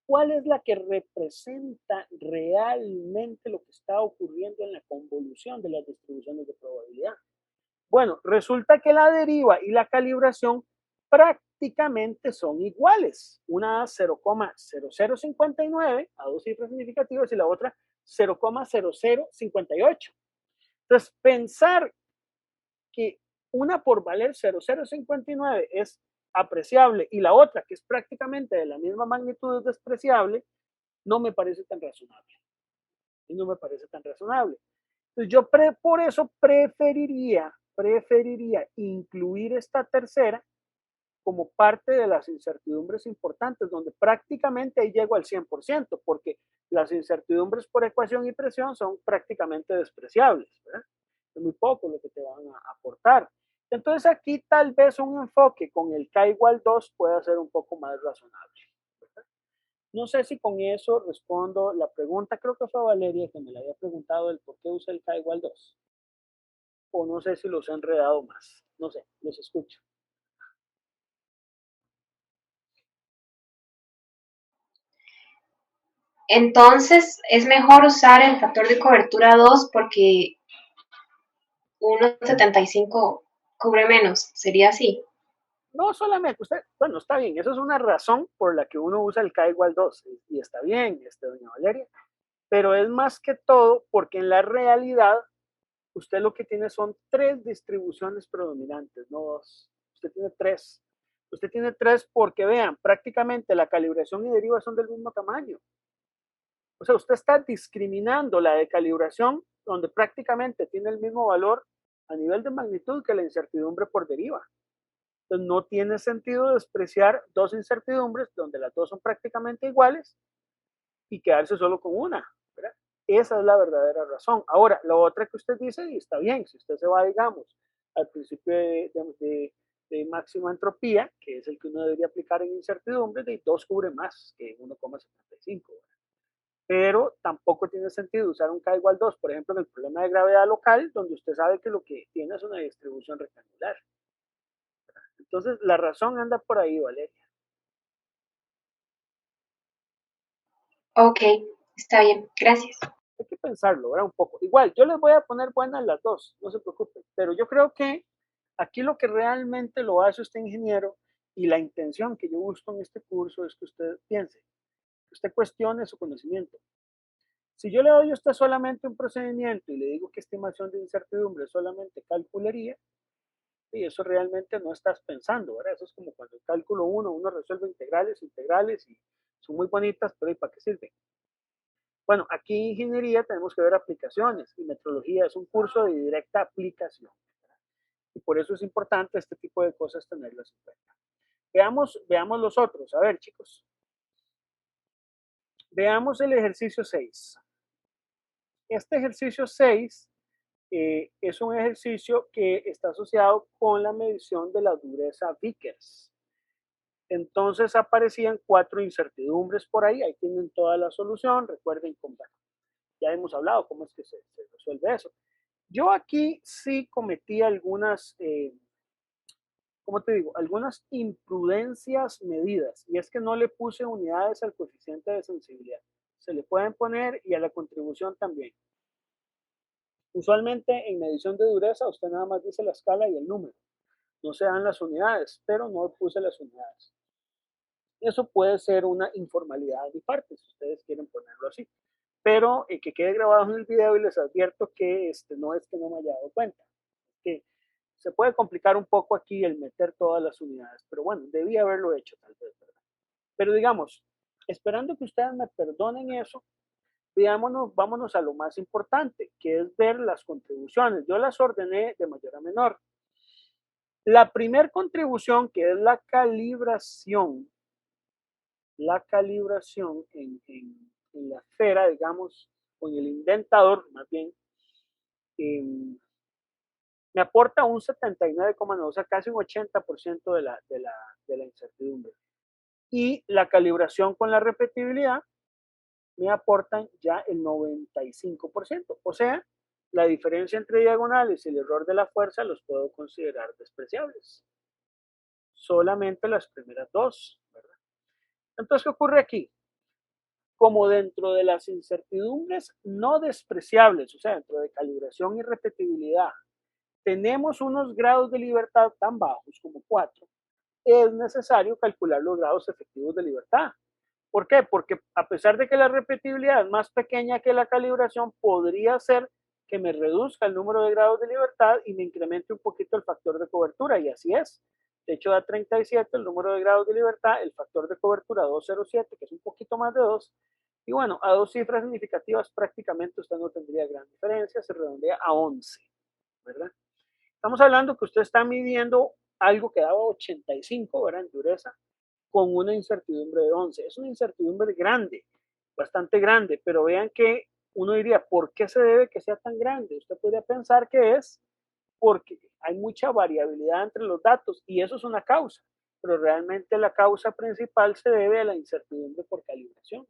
¿Cuál es la que representa realmente lo que está ocurriendo en la convolución de las distribuciones de probabilidad? Bueno, resulta que la deriva y la calibración prácticamente son iguales. Una 0,0059 a dos cifras significativas y la otra 0,0058. Entonces, pensar que una por valer 0,059 es apreciable y la otra, que es prácticamente de la misma magnitud, es despreciable, no me parece tan razonable. Y no me parece tan razonable. Entonces, yo por eso preferiría incluir esta tercera como parte de las incertidumbres importantes, donde prácticamente ahí llego al 100%, porque las incertidumbres por ecuación y presión son prácticamente despreciables, ¿verdad? Es muy poco lo que te van a aportar. Entonces aquí tal vez un enfoque con el K igual 2 pueda ser un poco más razonable, ¿verdad? No sé si con eso respondo la pregunta, creo que fue Valeria que me la había preguntado el por qué usa el K igual 2. O no sé si los he enredado más, no sé, los escucho.
Entonces, es mejor usar el factor de cobertura 2 porque 1,75 cubre menos. ¿Sería así?
No solamente, usted, bueno, está bien, eso es una razón por la que uno usa el K igual 2 y está bien, doña Valeria, pero es más que todo porque en la realidad usted lo que tiene son tres distribuciones predominantes, no dos. Usted tiene tres. Usted tiene tres porque vean, prácticamente la calibración y deriva son del mismo tamaño. O sea, usted está discriminando la de calibración donde prácticamente tiene el mismo valor a nivel de magnitud que la incertidumbre por deriva. Entonces, no tiene sentido despreciar dos incertidumbres donde las dos son prácticamente iguales y quedarse solo con una, ¿verdad? Esa es la verdadera razón. Ahora, lo otra que usted dice, y está bien, si usted se va, digamos, al principio de máxima entropía, que es el que uno debería aplicar en incertidumbre, de 2 cubre más que 1,75. Pero tampoco tiene sentido usar un K igual 2, por ejemplo, en el problema de gravedad local, donde usted sabe que lo que tiene es una distribución rectangular. Entonces, la razón anda por ahí, Valeria.
Ok, está bien. Gracias.
Hay que pensarlo, ¿verdad? Un poco. Igual, yo les voy a poner buenas las dos, no se preocupen. Pero yo creo que aquí lo que realmente lo hace usted, ingeniero, y la intención que yo busco en este curso es que usted piense, que usted cuestione su conocimiento. Si yo le doy a usted solamente un procedimiento y le digo que estimación de incertidumbre solamente calcularía, y eso realmente no estás pensando, ¿verdad? Eso es como cuando en cálculo uno resuelve integrales, y son muy bonitas, pero ¿y para qué sirven? Bueno, aquí en ingeniería tenemos que ver aplicaciones y metrología es un curso de directa aplicación. Y por eso es importante este tipo de cosas tenerlas en cuenta. Veamos los otros. A ver, chicos. Veamos el ejercicio 6. Este ejercicio 6 es un ejercicio que está asociado con la medición de la dureza Vickers. Entonces aparecían 4 incertidumbres por ahí. Ahí tienen toda la solución. Recuerden, ya hemos hablado cómo es que se resuelve eso. Yo aquí sí cometí algunas, ¿cómo te digo? Algunas imprudencias medidas. Y es que no le puse unidades al coeficiente de sensibilidad. Se le pueden poner y a la contribución también. Usualmente en medición de dureza usted nada más dice la escala y el número. No se dan las unidades, pero no puse las unidades. Eso puede ser una informalidad de mi parte, si ustedes quieren ponerlo así. Pero que quede grabado en el video y les advierto que no es que no me haya dado cuenta. Que se puede complicar un poco aquí el meter todas las unidades, pero bueno, debí haberlo hecho tal vez, ¿verdad? Pero digamos, esperando que ustedes me perdonen eso, vámonos a lo más importante, que es ver las contribuciones. Yo las ordené de mayor a menor. La primera contribución, que es la calibración la esfera, digamos, o en el indentador, más bien, me aporta un 79,9, o sea, casi un 80% de la incertidumbre. Y la calibración con la repetibilidad me aportan ya el 95%. O sea, la diferencia entre diagonales y el error de la fuerza los puedo considerar despreciables. Solamente las primeras dos, ¿verdad? Entonces, ¿qué ocurre aquí? Como dentro de las incertidumbres no despreciables, o sea, dentro de calibración y repetibilidad, tenemos unos grados de libertad tan bajos como 4, es necesario calcular los grados efectivos de libertad. ¿Por qué? Porque a pesar de que la repetibilidad es más pequeña que la calibración, podría ser que me reduzca el número de grados de libertad y me incremente un poquito el factor de cobertura, y así es. De hecho, da 37 el número de grados de libertad, el factor de cobertura 207, que es un poquito más de 2. Y bueno, a dos cifras significativas prácticamente usted no tendría gran diferencia, se redondea a 11, ¿verdad? Estamos hablando que usted está midiendo algo que daba 85, ¿verdad? En dureza, con una incertidumbre de 11. Es una incertidumbre grande, bastante grande, pero vean que uno diría, ¿por qué se debe que sea tan grande? Usted podría pensar que es porque hay mucha variabilidad entre los datos y eso es una causa, pero realmente la causa principal se debe a la incertidumbre por calibración.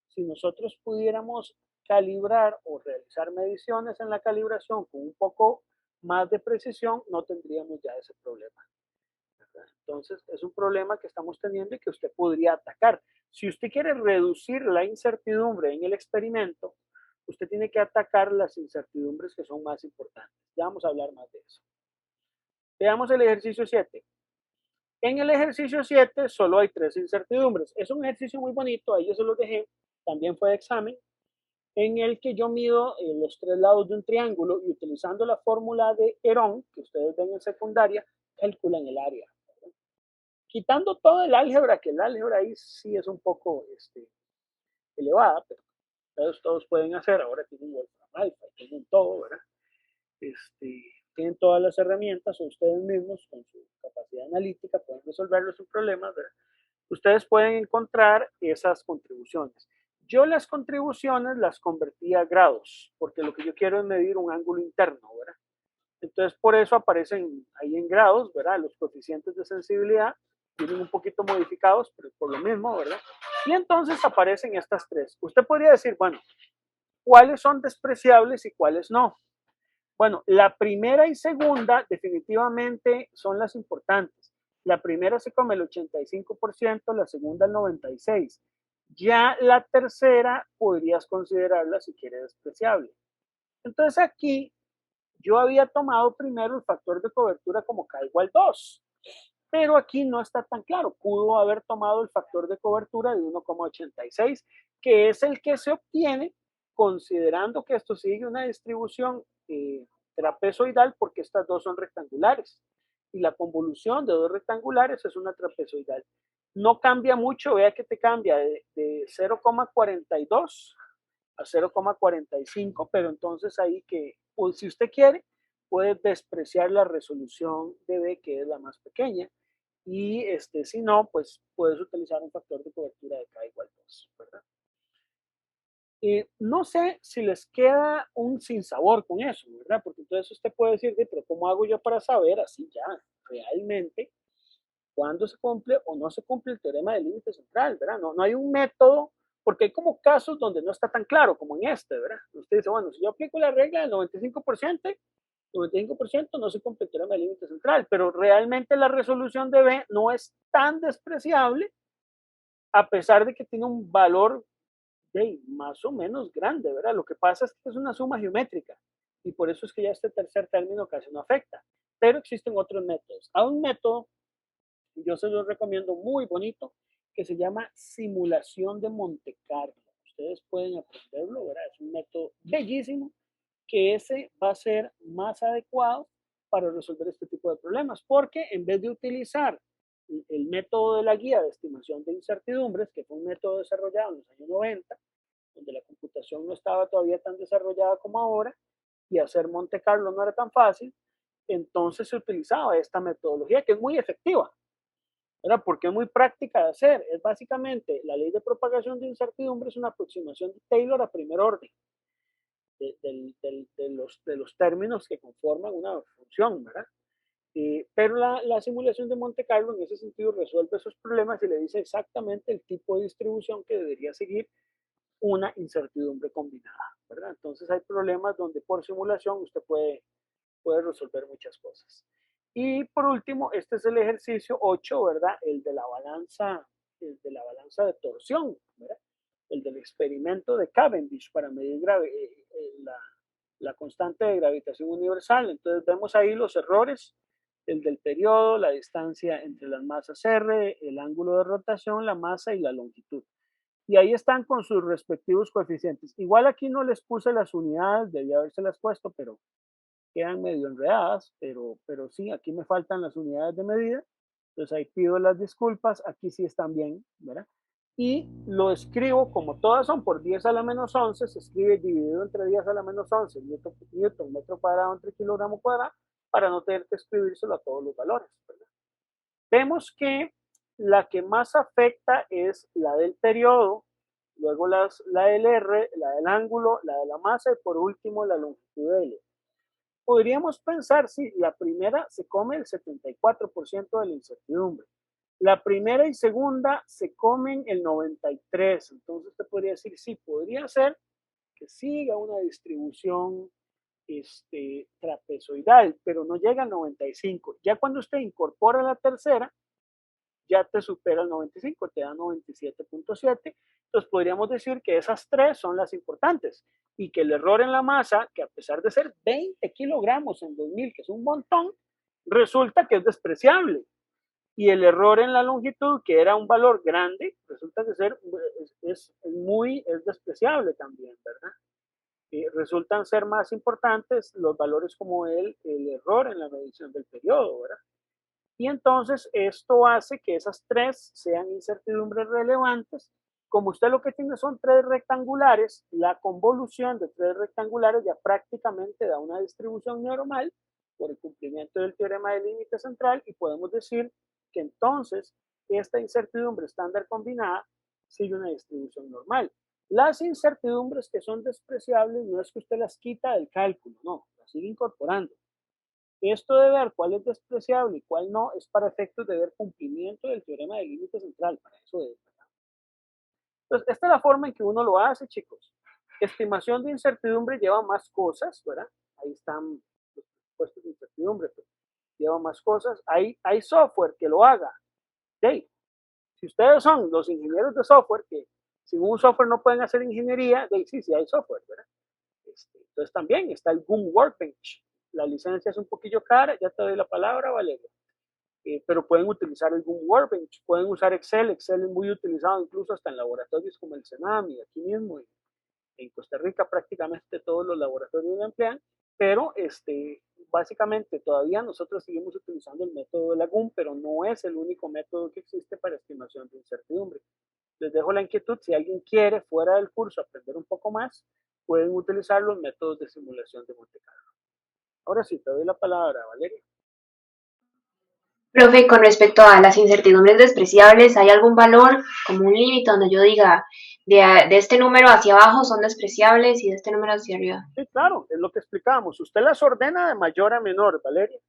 Si nosotros pudiéramos calibrar o realizar mediciones en la calibración con un poco más de precisión, no tendríamos ya ese problema. Entonces, es un problema que estamos teniendo y que usted podría atacar. Si usted quiere reducir la incertidumbre en el experimento, usted tiene que atacar las incertidumbres que son más importantes. Ya vamos a hablar más de eso. Veamos el ejercicio 7. En el ejercicio 7 solo hay 3 incertidumbres. Es un ejercicio muy bonito, ahí yo se lo dejé, también fue de examen, en el que yo mido los 3 lados de un triángulo y utilizando la fórmula de Herón, que ustedes ven en secundaria, calculan el área. Quitando todo el álgebra, que el álgebra ahí sí es un poco elevada, pero todos pueden hacer, ahora tienen Wolfram Alpha, tienen todo, ¿verdad? Tienen todas las herramientas, o ustedes mismos con su capacidad analítica pueden resolver sus problemas, ¿verdad? Ustedes pueden encontrar esas contribuciones. Yo las contribuciones las convertí a grados, porque lo que yo quiero es medir un ángulo interno, ¿verdad? Entonces, por eso aparecen ahí en grados, ¿verdad? Los coeficientes de sensibilidad vienen un poquito modificados, pero por lo mismo, ¿verdad? Y entonces aparecen estas 3. Usted podría decir, bueno, ¿cuáles son despreciables y cuáles no? Bueno, la primera y segunda definitivamente son las importantes. La primera se come el 85%, la segunda el 96%. Ya la tercera podrías considerarla si quieres despreciable. Entonces aquí yo había tomado primero el factor de cobertura como K igual 2, pero aquí no está tan claro. Pudo haber tomado el factor de cobertura de 1,86, que es el que se obtiene considerando que esto sigue una distribución trapezoidal porque estas dos son rectangulares y la convolución de dos rectangulares es una trapezoidal. No cambia mucho, vea que te cambia de 0,42 a 0,45, pero entonces ahí que, pues, si usted quiere, puede despreciar la resolución de B, que es la más pequeña, y si no, pues puedes utilizar un factor de cobertura de K igual 2, ¿verdad? No sé si les queda un sinsabor con eso, ¿verdad? Porque entonces usted puede decir, pero ¿cómo hago yo para saber así ya realmente cuándo se cumple o no se cumple el teorema del límite central, ¿verdad? No hay un método, porque hay como casos donde no está tan claro, como en ¿verdad? Usted dice, bueno, si yo aplico la regla del 95% no se cumple el teorema del límite central, pero realmente la resolución de B no es tan despreciable, a pesar de que tiene un valor más o menos grande, ¿verdad? Lo que pasa es que es una suma geométrica y por eso es que ya este tercer término casi no afecta, pero existen otros métodos. Hay un método, yo se los recomiendo, muy bonito, que se llama simulación de Monte Carlo. Ustedes pueden aprenderlo, ¿verdad? Es un método bellísimo que ese va a ser más adecuado para resolver este tipo de problemas, porque en vez de utilizar el método de la guía de estimación de incertidumbres, que fue un método desarrollado en los años 90, donde la computación no estaba todavía tan desarrollada como ahora, y hacer Monte Carlo no era tan fácil, entonces se utilizaba esta metodología que es muy efectiva, ¿verdad? Porque es muy práctica de hacer. Es básicamente la ley de propagación de incertidumbre, es una aproximación de Taylor a primer orden de los términos que conforman una función, ¿verdad? Pero la simulación de Monte Carlo en ese sentido resuelve esos problemas y le dice exactamente el tipo de distribución que debería seguir una incertidumbre combinada, ¿verdad? Entonces hay problemas donde por simulación usted puede resolver muchas cosas. Y por último, este es el ejercicio 8, ¿verdad? El de la balanza de torsión, ¿verdad? El del experimento de Cavendish para medir la constante de gravitación universal. Entonces vemos ahí los errores, el del periodo, la distancia entre las masas R, el ángulo de rotación, la masa y la longitud. Y ahí están con sus respectivos coeficientes. Igual aquí no les puse las unidades, debía habérselas puesto, pero quedan medio enredadas, pero sí, aquí me faltan las unidades de medida. Entonces ahí pido las disculpas, aquí sí están bien, ¿verdad? Y lo escribo, como todas son por 10 a la menos 11, se escribe dividido entre 10 a la menos 11, newton metro cuadrado entre kilogramo cuadrado, para no tener que escribírselo a todos los valores, ¿verdad? Vemos que la que más afecta es la del periodo, luego la del R, la del ángulo, la de la masa y por último la longitud de L. Podríamos pensar si la primera se come el 74% de la incertidumbre. La primera y segunda se comen el 93%. Entonces usted podría decir, sí, podría ser que siga una distribución trapezoidal, pero no llega al 95%. Ya cuando usted incorpora la tercera, ya te supera el 95, te da 97.7. Entonces podríamos decir que esas tres son las importantes y que el error en la masa, que a pesar de ser 20 kilogramos en 2000, que es un montón, resulta que es despreciable. Y el error en la longitud, que era un valor grande, resulta que es despreciable también, ¿verdad? Resultan ser más importantes los valores como el error en la medición del periodo, ¿verdad? Y entonces esto hace que esas tres sean incertidumbres relevantes. Como usted lo que tiene son tres rectangulares, la convolución de tres rectangulares ya prácticamente da una distribución normal por el cumplimiento del teorema del límite central y podemos decir que entonces esta incertidumbre estándar combinada sigue una distribución normal. Las incertidumbres que son despreciables no es que usted las quita del cálculo, no, las sigue incorporando. Esto de ver cuál es despreciable y cuál no es para efectos de ver cumplimiento del teorema del límite central. Para eso es, ¿verdad? Entonces, esta es la forma en que uno lo hace, chicos. Estimación de incertidumbre lleva más cosas, ¿verdad? Ahí están los puestos de incertidumbre, pero lleva más cosas. Hay software que lo haga. ¿Sí? Si ustedes son los ingenieros de software, que sin un software no pueden hacer ingeniería, sí, sí hay software, ¿verdad? Entonces también está el Boom Workbench. La licencia es un poquillo cara, ya te doy la palabra, Valeria. Pero pueden utilizar el Boom Workbench, pueden usar Excel. Excel es muy utilizado incluso hasta en laboratorios como el CENAMI, aquí mismo en Costa Rica prácticamente todos los laboratorios lo emplean, pero básicamente todavía nosotros seguimos utilizando el método de la GUM, pero no es el único método que existe para estimación de incertidumbre. Les dejo la inquietud, si alguien quiere fuera del curso aprender un poco más, pueden utilizar los métodos de simulación de Monte Carlo. Ahora sí, te doy la palabra, Valeria.
Profe, con respecto a las incertidumbres despreciables, ¿hay algún valor, como un límite donde yo diga, de este número hacia abajo son despreciables y de este número hacia arriba?
Sí, claro, es lo que explicábamos. Usted las ordena de mayor a menor, Valeria.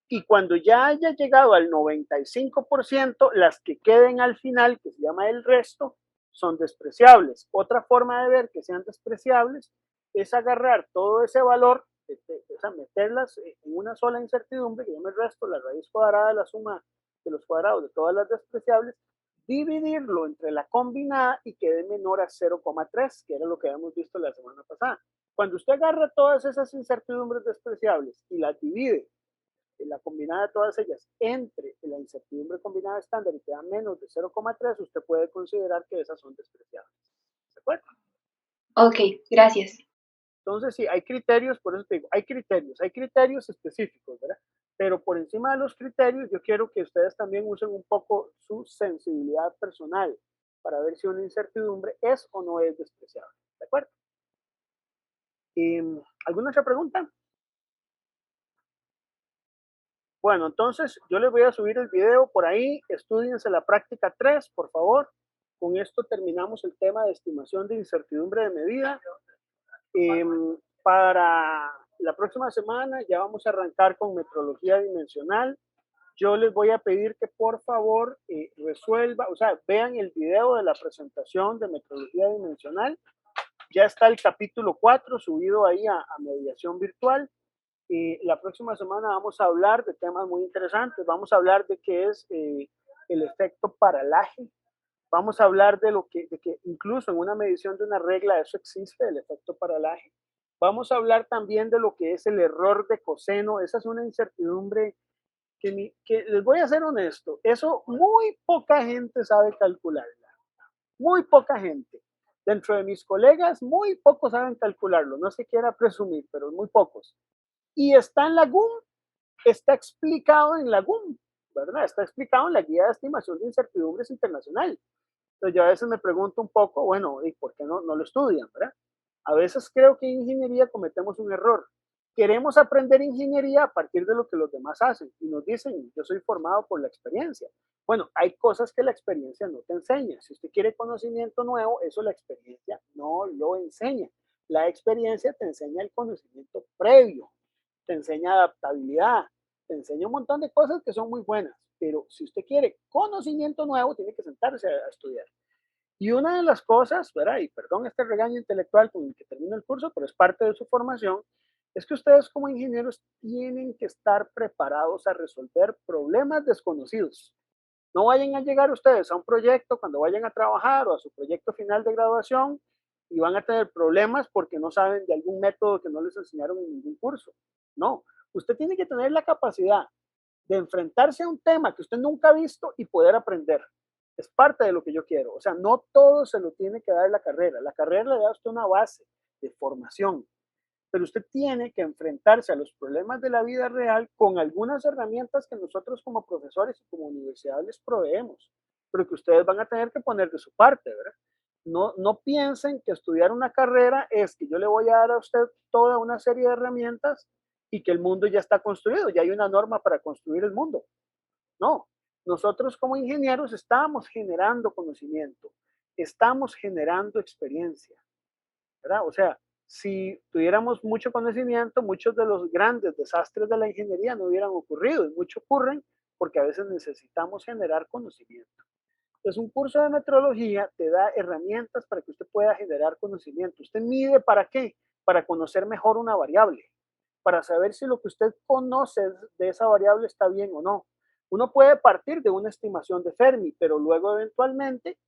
Y cuando ya haya llegado al 95%, las que queden al final, que se llama el resto, son despreciables. Otra forma de ver que sean despreciables es agarrar todo ese valor, o sea, meterlas en una sola incertidumbre, que llama el resto, la raíz cuadrada de la suma de los cuadrados de todas las despreciables, dividirlo entre la combinada y quede menor a 0,3, que era lo que habíamos visto la semana pasada. Cuando usted agarra todas esas incertidumbres despreciables y las divide la combinada de todas ellas entre la incertidumbre combinada estándar y te da menos de 0,3, usted puede considerar que esas son despreciables. ¿De acuerdo?
Ok, gracias.
Entonces, sí, hay criterios, por eso te digo, hay criterios específicos, ¿verdad? Pero por encima de los criterios, yo quiero que ustedes también usen un poco su sensibilidad personal para ver si una incertidumbre es o no es despreciable. ¿De acuerdo? ¿Alguna otra pregunta? Bueno, entonces yo les voy a subir el video por ahí, estudiense la práctica 3, por favor. Con esto terminamos el tema de estimación de incertidumbre de medida. Para la próxima semana ya vamos a arrancar con metrología dimensional. Yo les voy a pedir que por favor vean el video de la presentación de metrología dimensional. Ya está el capítulo 4 subido ahí a mediación virtual. La próxima semana vamos a hablar de temas muy interesantes. Vamos a hablar de qué es el efecto paralaje. Vamos a hablar de que incluso en una medición de una regla eso existe, el efecto paralaje. Vamos a hablar también de lo que es el error de coseno. Esa es una incertidumbre que les voy a ser honesto, eso muy poca gente sabe calcularla. Muy poca gente. Dentro de mis colegas, muy pocos saben calcularlo. No se quiera presumir, pero muy pocos. Y está en la GUM, está explicado en la GUM, ¿verdad? Está explicado en la Guía de Estimación de Incertidumbres Internacional. Entonces yo a veces me pregunto un poco, bueno, ¿y por qué no lo estudian, verdad? A veces creo que en ingeniería cometemos un error. Queremos aprender ingeniería a partir de lo que los demás hacen y nos dicen, yo soy formado por la experiencia. Bueno, hay cosas que la experiencia no te enseña. Si usted quiere conocimiento nuevo, eso la experiencia no lo enseña. La experiencia te enseña el conocimiento previo, te enseña adaptabilidad, te enseña un montón de cosas que son muy buenas. Pero si usted quiere conocimiento nuevo, tiene que sentarse a estudiar. Y una de las cosas, ¿verdad? Y perdón este regaño intelectual con el que termino el curso, pero es parte de su formación, es que ustedes como ingenieros tienen que estar preparados a resolver problemas desconocidos. No vayan a llegar ustedes a un proyecto cuando vayan a trabajar o a su proyecto final de graduación y van a tener problemas porque no saben de algún método que no les enseñaron en ningún curso. No, usted tiene que tener la capacidad de enfrentarse a un tema que usted nunca ha visto y poder aprender. Es parte de lo que yo quiero. O sea, no todo se lo tiene que dar la carrera. La carrera le da a usted una base de formación, pero usted tiene que enfrentarse a los problemas de la vida real con algunas herramientas que nosotros como profesores y como universidad les proveemos, pero que ustedes van a tener que poner de su parte, ¿verdad? No piensen que estudiar una carrera es que yo le voy a dar a usted toda una serie de herramientas y que el mundo ya está construido, ya hay una norma para construir el mundo. No, nosotros como ingenieros estamos generando conocimiento, estamos generando experiencia, ¿verdad? O sea, si tuviéramos mucho conocimiento, muchos de los grandes desastres de la ingeniería no hubieran ocurrido, y muchos ocurren porque a veces necesitamos generar conocimiento. Entonces, un curso de metrología te da herramientas para que usted pueda generar conocimiento. ¿Usted mide para qué? Para conocer mejor una variable, para saber si lo que usted conoce de esa variable está bien o no. Uno puede partir de una estimación de Fermi, pero luego eventualmente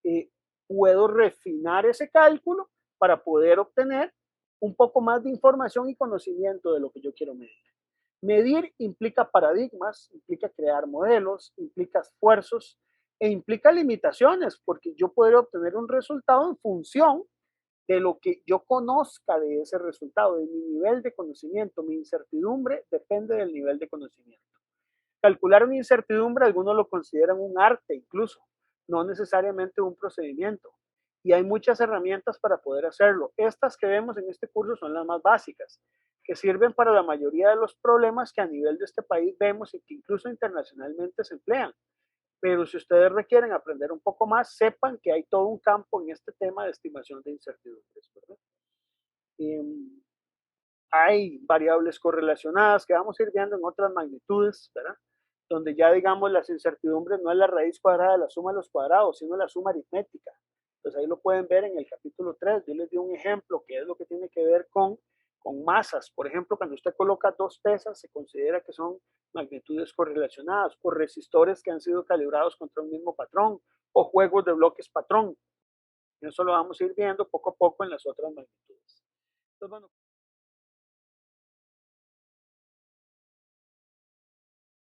eh, puedo refinar ese cálculo para poder obtener un poco más de información y conocimiento de lo que yo quiero medir. Medir implica paradigmas, implica crear modelos, implica esfuerzos e implica limitaciones, porque yo podré obtener un resultado en función de lo que yo conozca de ese resultado, de mi nivel de conocimiento. Mi incertidumbre depende del nivel de conocimiento. Calcular una incertidumbre, algunos lo consideran un arte incluso, no necesariamente un procedimiento. Y hay muchas herramientas para poder hacerlo. Estas que vemos en este curso son las más básicas, que sirven para la mayoría de los problemas que a nivel de este país vemos y que incluso internacionalmente se emplean. Pero si ustedes requieren aprender un poco más, sepan que hay todo un campo en este tema de estimación de incertidumbres, ¿verdad? Hay variables correlacionadas que vamos a ir viendo en otras magnitudes, ¿verdad? Donde ya digamos las incertidumbres no es la raíz cuadrada de la suma de los cuadrados, sino la suma aritmética. Entonces ahí lo pueden ver en el capítulo 3. Yo les di un ejemplo que es lo que tiene que ver con masas. Por ejemplo, cuando usted coloca dos pesas, se considera que son magnitudes correlacionadas, o resistores que han sido calibrados contra un mismo patrón, o juegos de bloques patrón. Eso lo vamos a ir viendo poco a poco en las otras magnitudes. Entonces, bueno,